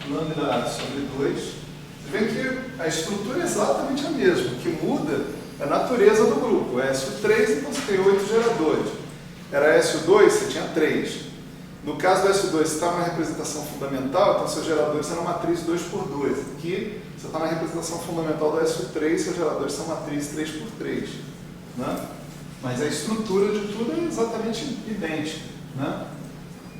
lambda A sobre 2. Você vê que a estrutura é exatamente a mesma. O que muda é a natureza do grupo. É SU3, então você tem 8 geradores. Era SU2, você tinha 3. No caso do SU2, você está numa representação fundamental, então seus geradores são uma matriz 2x2. Aqui, você está na representação fundamental do SU3, seus geradores são matriz 3x3. Né? Mas a estrutura de tudo é exatamente idêntica. Né?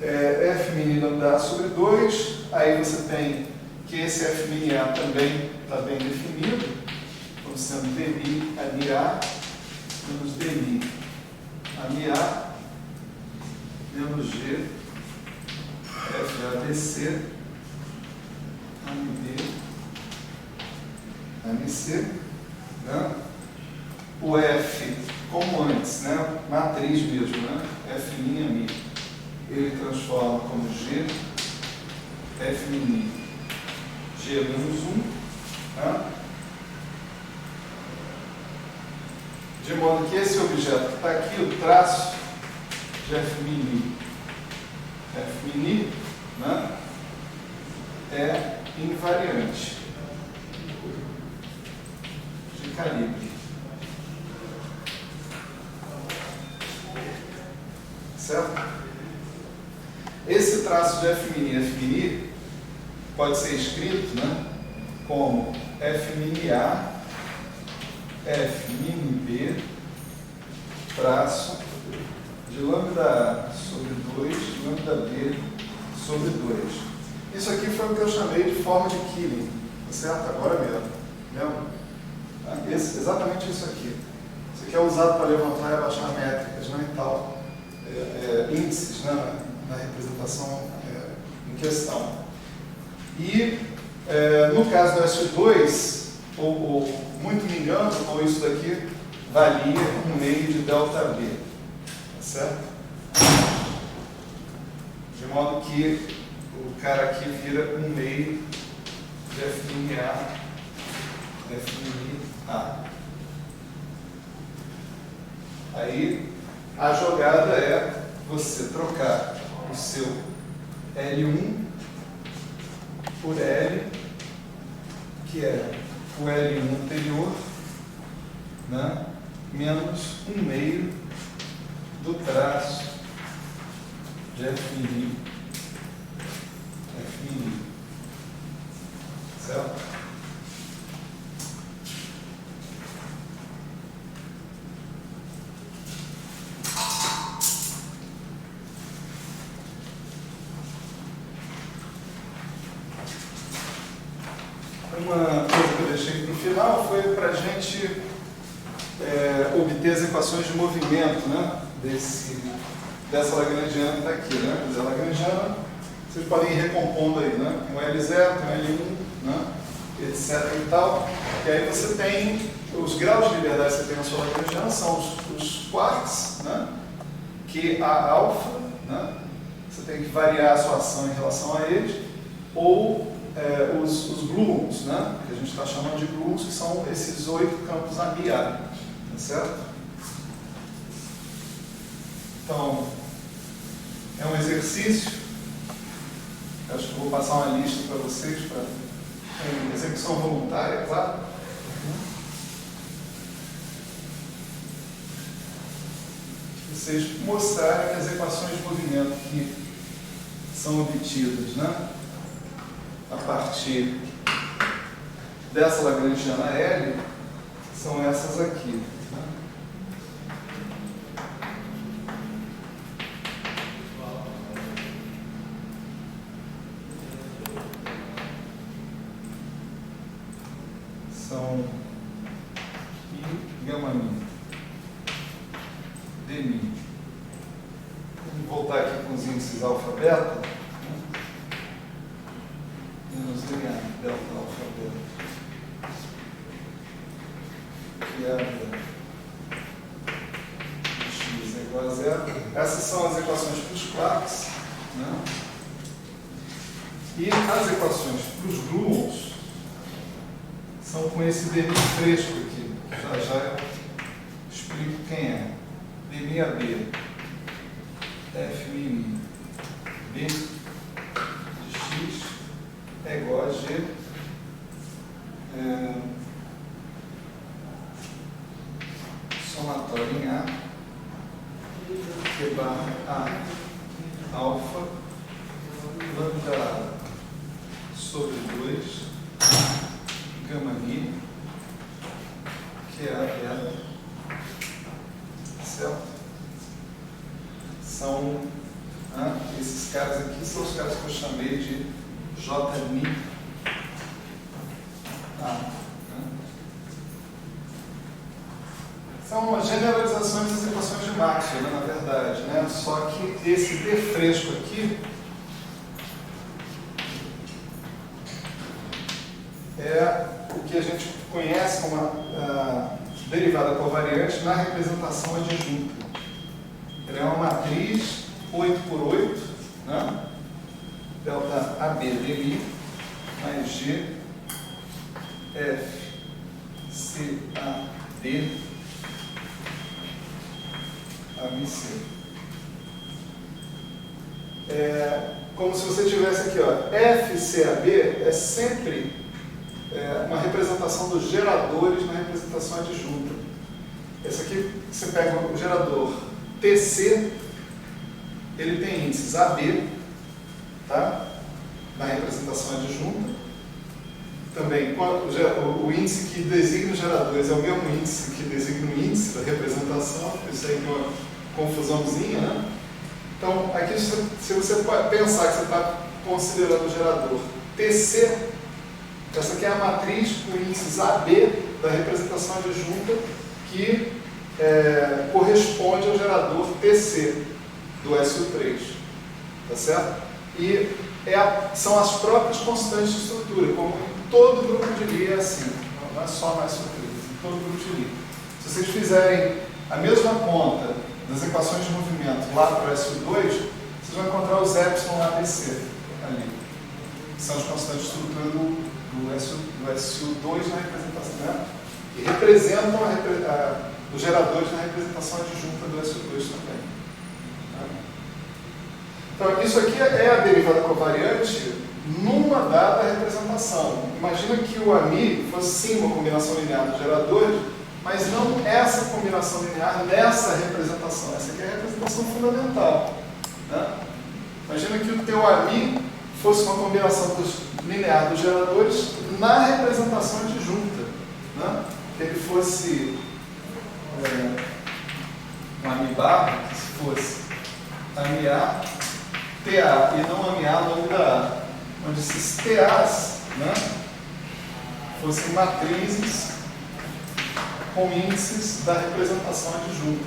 F mini lambda A sobre 2, aí você tem que esse F mini A também está bem definido, como sendo dmi a mi A menos dmi a mi A menos G FABC AMB AMC, né? O F, como antes, né? Matriz mesmo, né? F' mi, ele transforma como G F' G menos 1, né? De modo que esse objeto que está aqui, o traço de F', né? É invariante de calibre. Certo? Esse traço de F' pode ser escrito, né, como F'A, F'B, traço de lambda A sobre 2, lambda B sobre 2. Isso aqui foi o que eu chamei de forma de Killing, tá certo? Agora mesmo. Lembra? Exatamente isso aqui. Isso aqui é usado para levantar e abaixar métricas, né, e tal, índices, né, na representação em questão. E no caso do S2, ou muito me engano, ou isso daqui valia 1/2 de ΔB, tá certo? De modo que o cara aqui vira 1/2 de F'A. Aí a jogada é você trocar o seu L1 por L, que é o L1 anterior, né, menos 1/2 do traço de F'I. Certo? Uma coisa que eu deixei para o final foi para a gente obter as equações de movimento, né, dessa lagrangiana que está aqui. Né? Quer dizer, a lagrangiana, vocês podem ir recompondo aí, né? Tem um L0, tem um L1, né? Etc. e tal. E aí você tem os graus de liberdade que você tem na sua lagrangiana, são os quarks, né? Que a alfa, né? Você tem que variar a sua ação em relação a eles, ou os gluons, né? Que a gente está chamando de gluons, que são esses 8 campos amiáveis, tá certo? Então, é um exercício, acho que eu vou passar uma lista para vocês, para execução voluntária, claro. Vocês mostrarem as equações de movimento que são obtidas, né, a partir dessa lagrangiana L, são essas aqui. Né? São I, gama min, D min. Vamos voltar aqui com os índices alfa beta. Menos DA, delta alfa beta. Que é x é igual a 0. Essas são as equações para os quarks. Né? E as equações para os gluons são com esse D fresco aqui. Já eu explico quem é. D AB, F' B de x é igual a G somatório em A, que barra A alfa lambda A sobre 2 gama mi, que é a beta, certo? São esses caras aqui, são os caras que eu chamei de J-mi A. Né? São generalizações das equações de Maxwell, né, na verdade, né? Só que esse D fresco aqui é o que a gente conhece como a derivada covariante na representação adjunta. Ela é uma matriz 8 por 8, né? delta AB dmi mais G F CAD ABC. É como se você tivesse aqui, ó, FCAB é sempre uma representação dos geradores na representação adjunta. Esse aqui, você pega o gerador TC, ele tem índices AB, tá? Na representação adjunta. Também, o índice que designa os geradores é o mesmo índice que designa o índice da representação, isso aí é uma confusãozinha, né? Então, aqui, se você pensar que você está considerando o gerador TC, essa aqui é a matriz com índices AB da representação adjunta que corresponde ao gerador TC do SU3, tá certo? E são as próprias constantes de estrutura, como em todo grupo de Lie é assim, não é só no SU3, em todo grupo de Lie. Se vocês fizerem a mesma conta das equações de movimento lá para o SU2, vocês vão encontrar os epsilon ABC ali, que são as constantes de estrutura do SU2 na representação, né? Que representam os geradores na representação adjunta do SU2 também. Tá? Então, isso aqui é a derivada covariante numa dada representação. Imagina que o AMI fosse sim uma combinação linear dos geradores, mas não essa combinação linear nessa representação. Essa aqui é a representação fundamental. Né? Imagina que o teu AMI fosse uma combinação linear dos geradores na representação adjunta. Né? Que ele fosse um AMI barra, que se fosse AMI A, TA e não AMI A longo da A, onde esses TAs, né, fossem matrizes com índices da representação adjunta.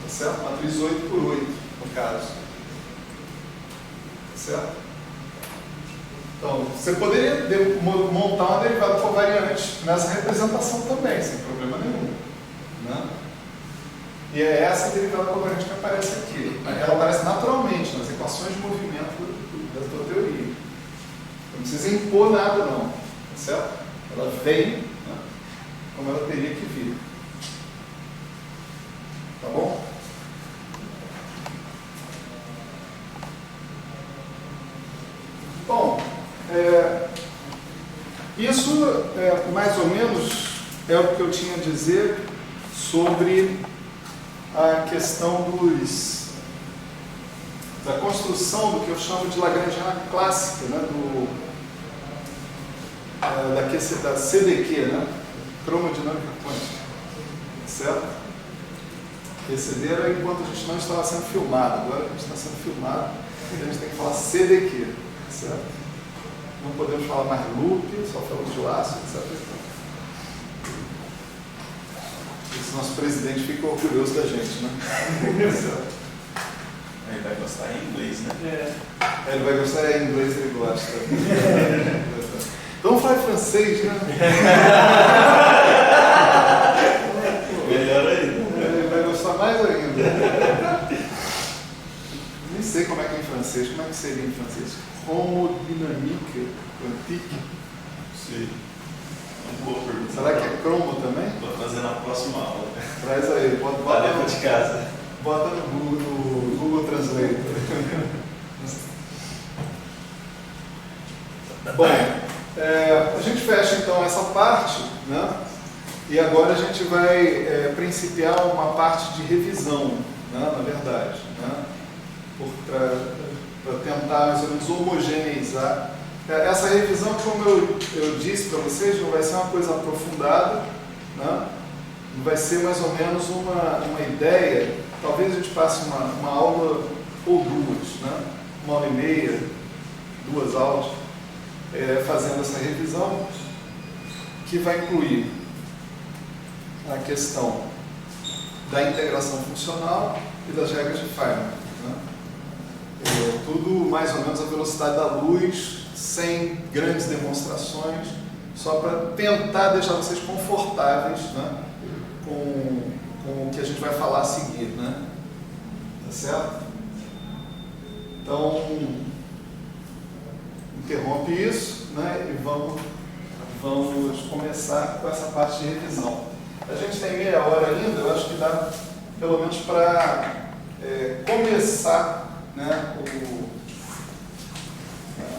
Tá certo? Matriz 8 por 8, no caso. Tá certo? Então, você poderia montar uma derivada covariante nessa representação também, sem problema nenhum. Né? E é essa derivada covariante que aparece aqui. Ela aparece naturalmente nas equações de movimento da tua teoria. Não precisa impor nada, não. Tá certo? Ela vem, né, como ela teria que vir. Tá bom? Bom, isso mais ou menos é o que eu tinha a dizer sobre a questão da construção do que eu chamo de Lagrangiana clássica, né, da CDQ, né, cromodinâmica quântica, certo? CD era enquanto a gente não estava sendo filmado, agora a gente está sendo filmado e a gente tem que falar CDQ, certo? Não podemos falar mais loop, só falamos de laço, etc. Esse nosso presidente fica orgulhoso da gente, né? Ele vai gostar em inglês, né? Ele vai gostar em inglês, ele gosta. Então fala francês, né? Melhor ainda. Ele vai gostar mais ainda. Nem sei como é que é em francês. Como é que seria em francês? Cromodinâmica quantique? Sim. Uma boa pergunta. Será que é cromo também? Vou fazer na próxima aula. Traz aí, bota Tarefa de casa. Bota no Google Translate. Bom, a gente fecha então essa parte, né? E agora a gente vai principiar uma parte de revisão, né? Na verdade, né? Para tentar mais ou menos homogeneizar. Essa revisão, como eu disse para vocês, não vai ser uma coisa aprofundada, né? Vai ser mais ou menos uma ideia. Talvez a gente passe uma aula ou duas, né? 1h30, 2 aulas, fazendo essa revisão, que vai incluir a questão da integração funcional e das regras de Feynman. Né? Tudo mais ou menos a velocidade da luz, sem grandes demonstrações, só para tentar deixar vocês confortáveis, né, com o que a gente vai falar a seguir, né? Tá certo? Então, interrompe isso, né, e vamos começar com essa parte de revisão. A gente tem meia hora ainda, eu acho que dá pelo menos para começar, né,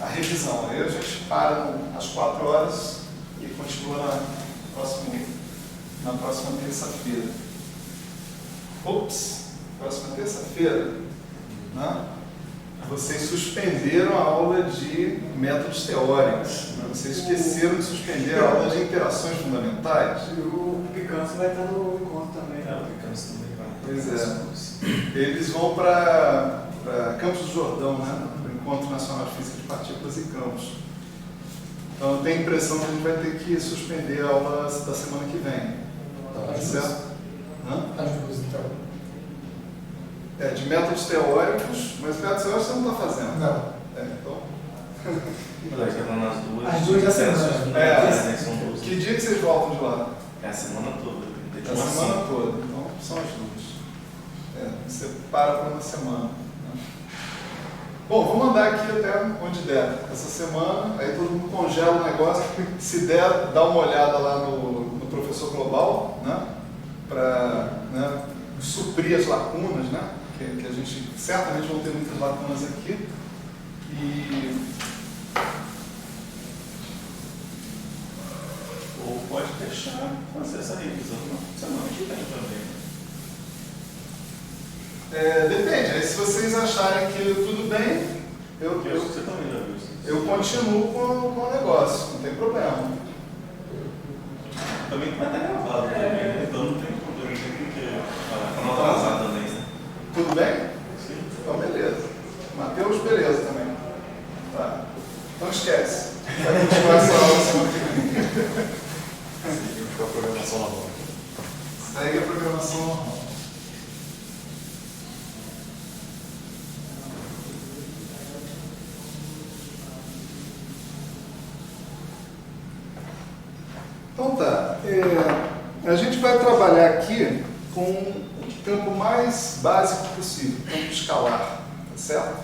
a revisão. Aí a gente para às 4 horas e continua na próxima terça-feira. Próxima terça-feira, né? Vocês suspenderam a aula de métodos teóricos, né? Vocês esqueceram de suspender a aula de interações fundamentais. E o Picanço vai estar no encontro também. O Picanço também vai. Pois é. Eles vão para Campos do Jordão, né? Para o Encontro Nacional de Física de Partículas e Campos. Então eu tenho a impressão que a gente vai ter que suspender a aula da semana que vem. Tá certo? As duas, então. De métodos teóricos, mas métodos teóricos você não está fazendo. Não. Então. Mas vai nas duas. As duas da semana. São duas. Que dia que vocês voltam de lá? É a semana toda. A semana toda. Então são as duas. Você para por uma semana. Né? Bom, vamos andar aqui até onde der. Essa semana, aí todo mundo congela o negócio. Se der, dá uma olhada lá no Professor Global, né? Para, né, suprir as lacunas, né? Que a gente certamente vão ter muitas lacunas aqui. Ou pode deixar fazer essa revisão na semana que vem também. Depende. Aí se vocês acharem que tudo bem, Você também já viu isso. eu continuo com o negócio, não tem problema. Também vai estar gravado também, então não tem problema, não tem porque para não atrasar também, né? Tudo bem? Sim. Então beleza. Matheus, beleza também. Tá. Não esquece. Vai continuar essa aula semana que vem. Seguimos com a programação normal. Segue a programação normal. Então tá. A gente vai trabalhar aqui com o campo mais básico possível, o campo escalar, tá certo?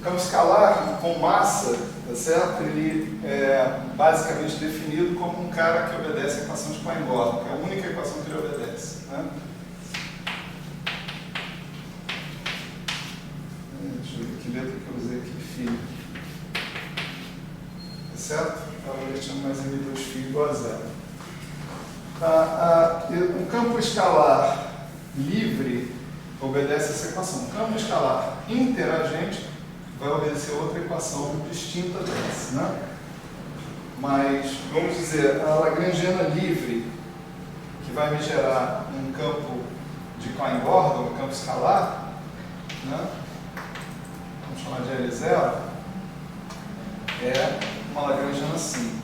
Campo escalar com massa, tá certo? Ele é basicamente definido como um cara que obedece a equação de Klein-Gordon, que é a única equação que ele obedece, né? Deixa eu ver que letra que eu usei aqui, filho. Tá certo? Estava deixando mais M2 φ igual a zero. Um campo escalar livre obedece essa equação. Um campo escalar interagente vai obedecer outra equação distinta dessa, né? Mas, vamos dizer, a Lagrangiana livre, que vai me gerar um campo de Klein-Gordon, um campo escalar, né? Vamos chamar de L0, é uma Lagrangiana assim.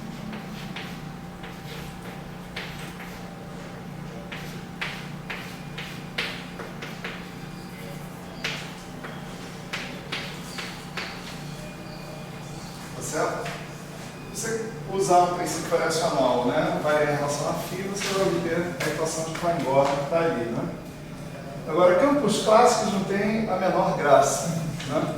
Certo? Se você usar um princípio variacional, né, vai relacionar φ, você vai obter a equação de Klein-Gordon que está ali, né? Agora, campos clássicos não tem a menor graça, né?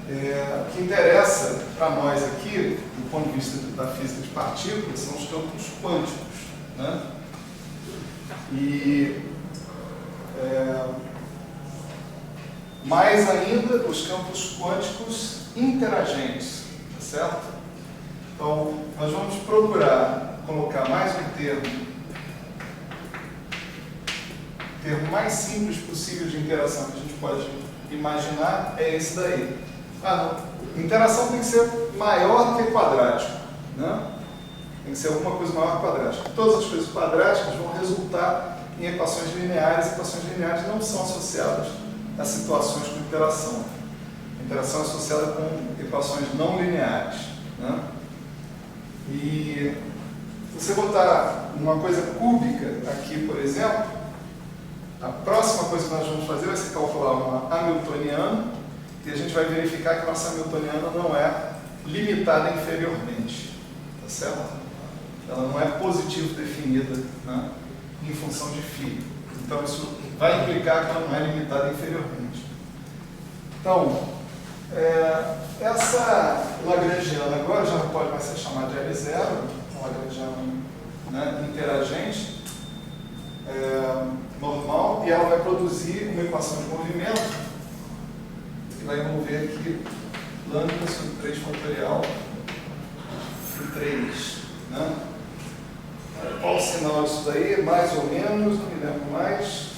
O que interessa para nós aqui, do ponto de vista da física de partículas, são os campos quânticos, né? Mais ainda, os campos quânticos interagentes, tá certo? Então, nós vamos procurar colocar mais um termo mais simples possível de interação que a gente pode imaginar é esse daí. Interação tem que ser maior do que quadrático, né? Tem que ser alguma coisa maior que quadrático. Todas as coisas quadráticas vão resultar em equações lineares. Equações lineares não são associadas a situações com interação. A interação é associada com equações não lineares, né? E se você botar uma coisa cúbica aqui, por exemplo, a próxima coisa que nós vamos fazer vai ser calcular uma hamiltoniana e a gente vai verificar que a nossa hamiltoniana não é limitada inferiormente, tá certo? Ela não é positivo definida, né, em função de φ. Então isso vai implicar que ela não é limitada inferiormente. Então, essa lagrangiana agora já não pode mais ser chamada de L0, uma lagrangiana, né, interagente, normal, e ela vai produzir uma equação de movimento que vai envolver aqui lambda sobre 3 fatorial de 3. Né? Qual o sinal disso daí? Mais ou menos, não me lembro mais.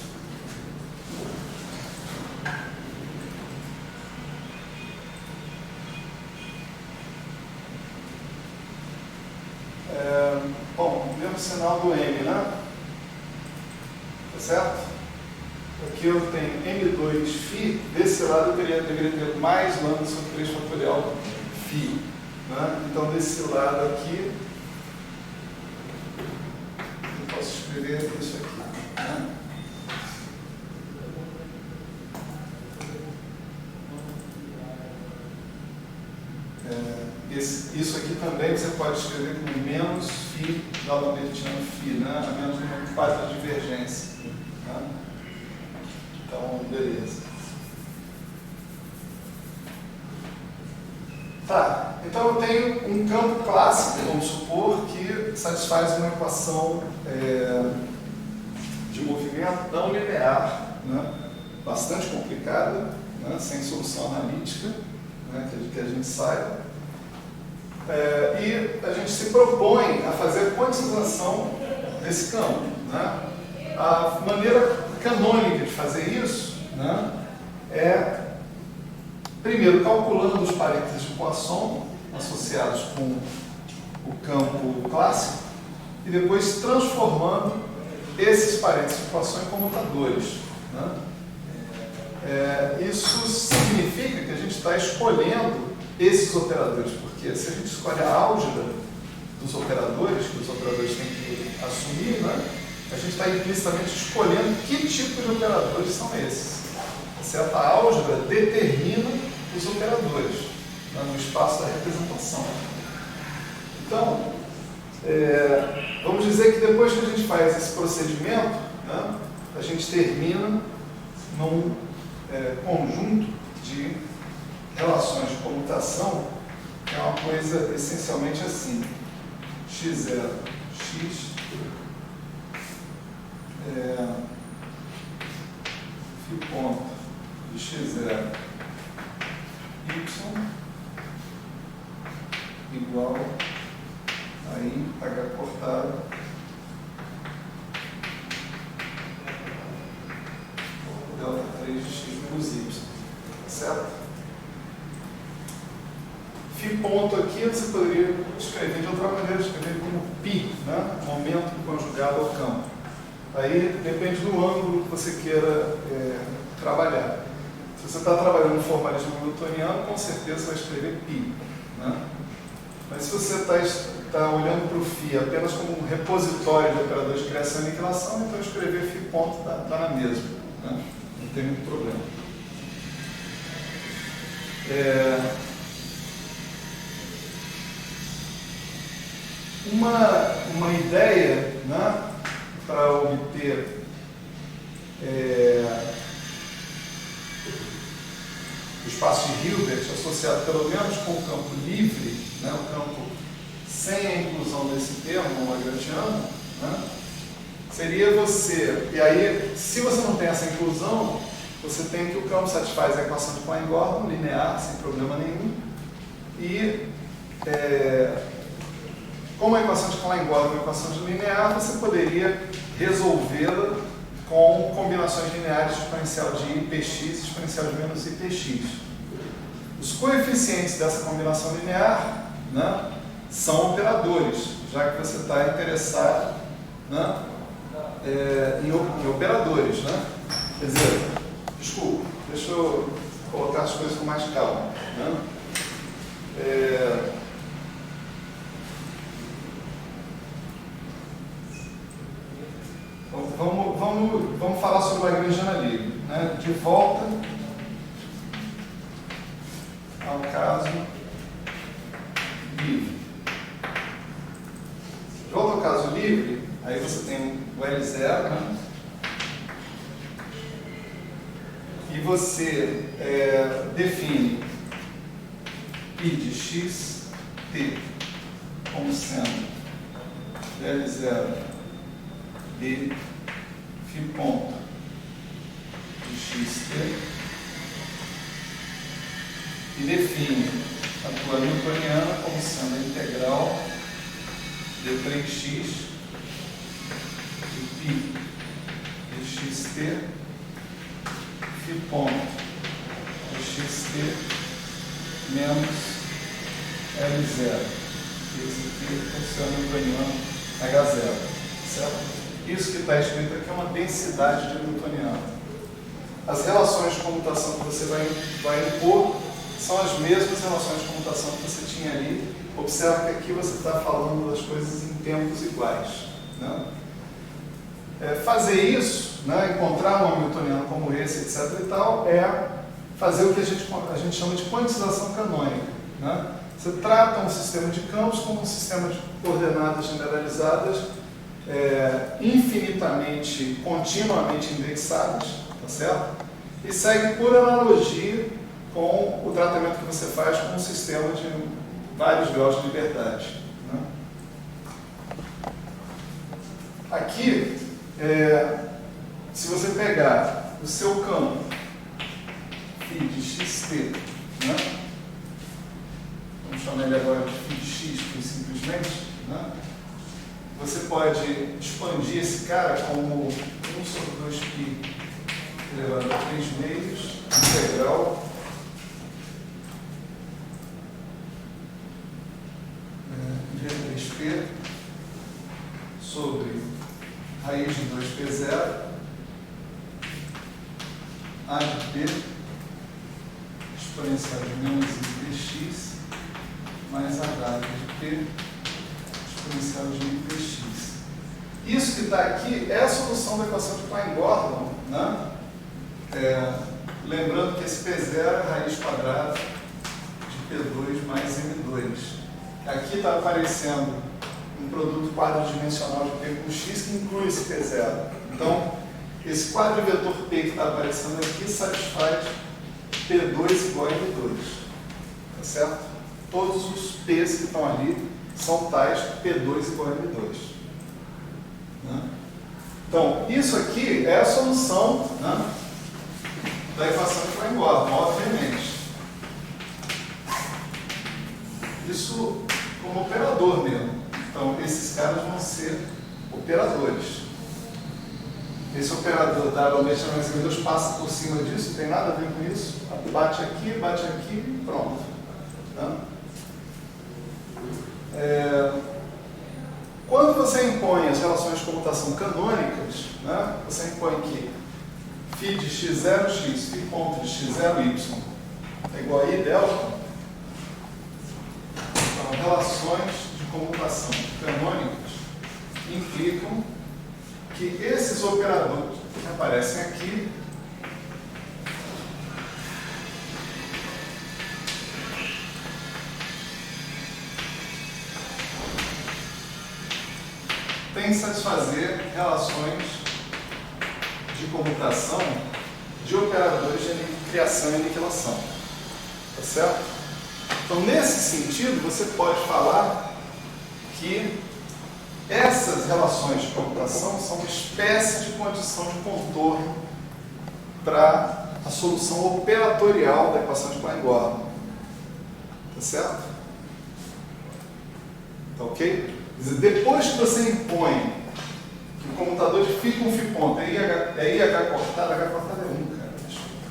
Bom, o mesmo sinal do M, né? Tá certo? Aqui eu tenho M2φ, desse lado eu deveria ter mais lambda sobre 3 fatorial φ. Né? Então, desse lado aqui, eu posso escrever isso aqui. Né? Isso aqui também você pode escrever como menos φ da lambertiana φ, né? A menos uma parte de divergência. Né? Então, beleza. Tá, então eu tenho um campo clássico, vamos supor, que satisfaz uma equação de movimento não linear, né? Bastante complicada, né? Sem solução analítica, né? Que a gente saiba. E a gente se propõe a fazer a quantização desse campo. Né? A maneira canônica de fazer isso, né, é, primeiro, calculando os parênteses de Poisson associados com o campo clássico e depois transformando esses parênteses de Poisson em comutadores. Né? Isso significa que a gente está escolhendo esses operadores, porque se a gente escolhe a álgebra dos operadores, que os operadores têm que assumir, né, a gente está implicitamente escolhendo que tipo de operadores são esses. Certo? A álgebra determina os operadores, né, no espaço da representação. Então, vamos dizer que depois que a gente faz esse procedimento, né, a gente termina num conjunto de relações de comutação, que é uma coisa essencialmente assim: x0, x, φ ponto de x0, y, igual a I, H cortado, delta 3 de x menos y. Certo? Φ ponto aqui você poderia escrever de outra maneira, escrever como π, né? Momento conjugado ao campo. Aí depende do ângulo que você queira trabalhar. Se você está trabalhando no formalismo newtoniano, com certeza vai escrever π. Né? Mas se você está olhando para o φ apenas como um repositório de operadores de criação e aniquilação, então escrever φ ponto dá na mesma. Né? Não tem muito problema. Uma ideia, né, para obter o espaço de Hilbert associado pelo menos com o campo livre, né, o campo sem a inclusão desse termo lagrangiano, né, seria você, e aí se você não tem essa inclusão, você tem que o campo satisfaz a equação de Klein-Gordon linear, sem problema nenhum, e como a equação de Klein-Gordon é uma equação de linear, você poderia resolvê-la com combinações lineares de exponencial de IPx e exponencial de menos IPx. Os coeficientes dessa combinação linear, né, são operadores, já que você está interessado, né, em operadores. Né? Quer dizer, desculpa, deixa eu colocar as coisas com mais calma. Né? Vamos falar sobre Lagrangiana livre. Né? De volta ao caso livre. De volta ao caso livre, aí você tem o L0, né? E você define π de x, t, como sendo L0, B, φ ponto de xt, e define a tua newtoniana como sendo a integral de 3x de π de xt, φ ponto de xt menos L0. Esse aqui é o seu newtoniano H0, certo? Isso que está escrito aqui é uma densidade de newtoniano. As relações de comutação que você vai impor são as mesmas relações de comutação que você tinha ali. Observe que aqui você está falando das coisas em tempos iguais, né? Fazer isso, né, encontrar um newtoniano como esse, etc. e tal, é fazer o que a gente chama de quantização canônica, né? Você trata um sistema de campos como um sistema de coordenadas generalizadas infinitamente, continuamente indexadas, tá certo? E segue por analogia com o tratamento que você faz com um sistema de vários graus de liberdade, né? Aqui, se você pegar o seu campo φ de xt, né? Vamos chamar ele agora de φ de x, simplesmente, né? Você pode expandir esse cara como 1 sobre 2π elevado a 3 meios, integral de 3π sobre raiz de 2π0 a de p exponencial de menos dx mais h de p exponencial de dx. Isso que está aqui é a solução da equação de Klein-Gordon, né? Lembrando que esse P0 é a raiz quadrada de P2 mais M2. Aqui está aparecendo um produto quadridimensional de P com X que inclui esse P0. Então, esse quadrivetor P que está aparecendo aqui satisfaz P2 igual a M2. Tá certo? Todos os P's que estão ali são tais P2 igual a M2. Né? Então, isso aqui é a solução, né, da equação de Klein-Gordon, obviamente. Isso como operador mesmo. Então, esses caras vão ser operadores. Esse operador da Almeida-Chaves passa por cima disso, não tem nada a ver com isso. Bate aqui e pronto. Tá? Quando você impõe as relações de comutação canônicas, né, você impõe que φ de x0, x, φ ponto de x0, y é igual a I delta. Então, relações de comutação canônicas implicam que esses operadores que aparecem aqui têm que satisfazer relações de comutação de operadores de criação e aniquilação. Tá certo? Então, nesse sentido, você pode falar que essas relações de computação são uma espécie de condição de contorno para a solução operatorial da equação de Klein-Gordon. Tá certo? Tá ok? Quer dizer, depois que você impõe que o comutador de φ com φ ponto é IH cortada, H cortada é 1, cara.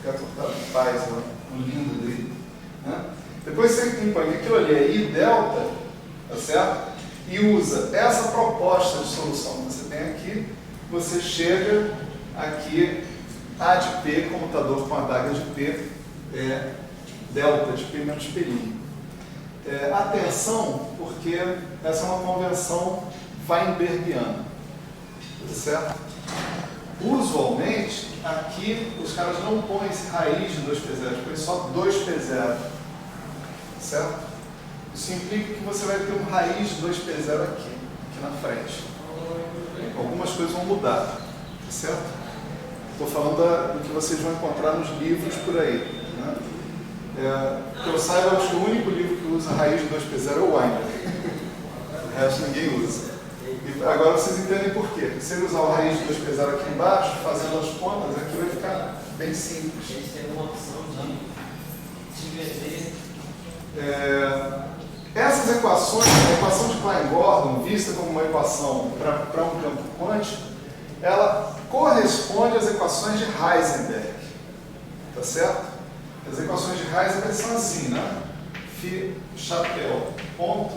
H cortada faz o lindo dele. Né? Depois você impõe que aquilo ali é I delta, tá certo? E usa essa proposta de solução que você tem aqui, você chega aqui A de P, comutador com adaga de P, é delta de P menos P'. Atenção, porque essa é uma convenção weinbergiana, tá certo? Usualmente, aqui os caras não põem esse raiz de 2P0, põem só 2P0, certo? Isso implica que você vai ter um raiz de 2P0 aqui na frente. Algumas coisas vão mudar, tá certo? Estou falando do que vocês vão encontrar nos livros por aí. Né? Que eu saiba, acho que o único livro que usa raiz de 2P0 é o Weinberg. O resto ninguém usa. E agora vocês entendem por quê. Se ele usar o raiz de 2P0 aqui embaixo, fazendo as contas, aqui vai ficar bem simples. A gente tem uma opção de vender. Essas equações, a equação de Klein-Gordon, vista como uma equação para um campo quântico, ela corresponde às equações de Heisenberg. Tá certo? As equações de Heisenberg são assim, né? Phi chapéu ponto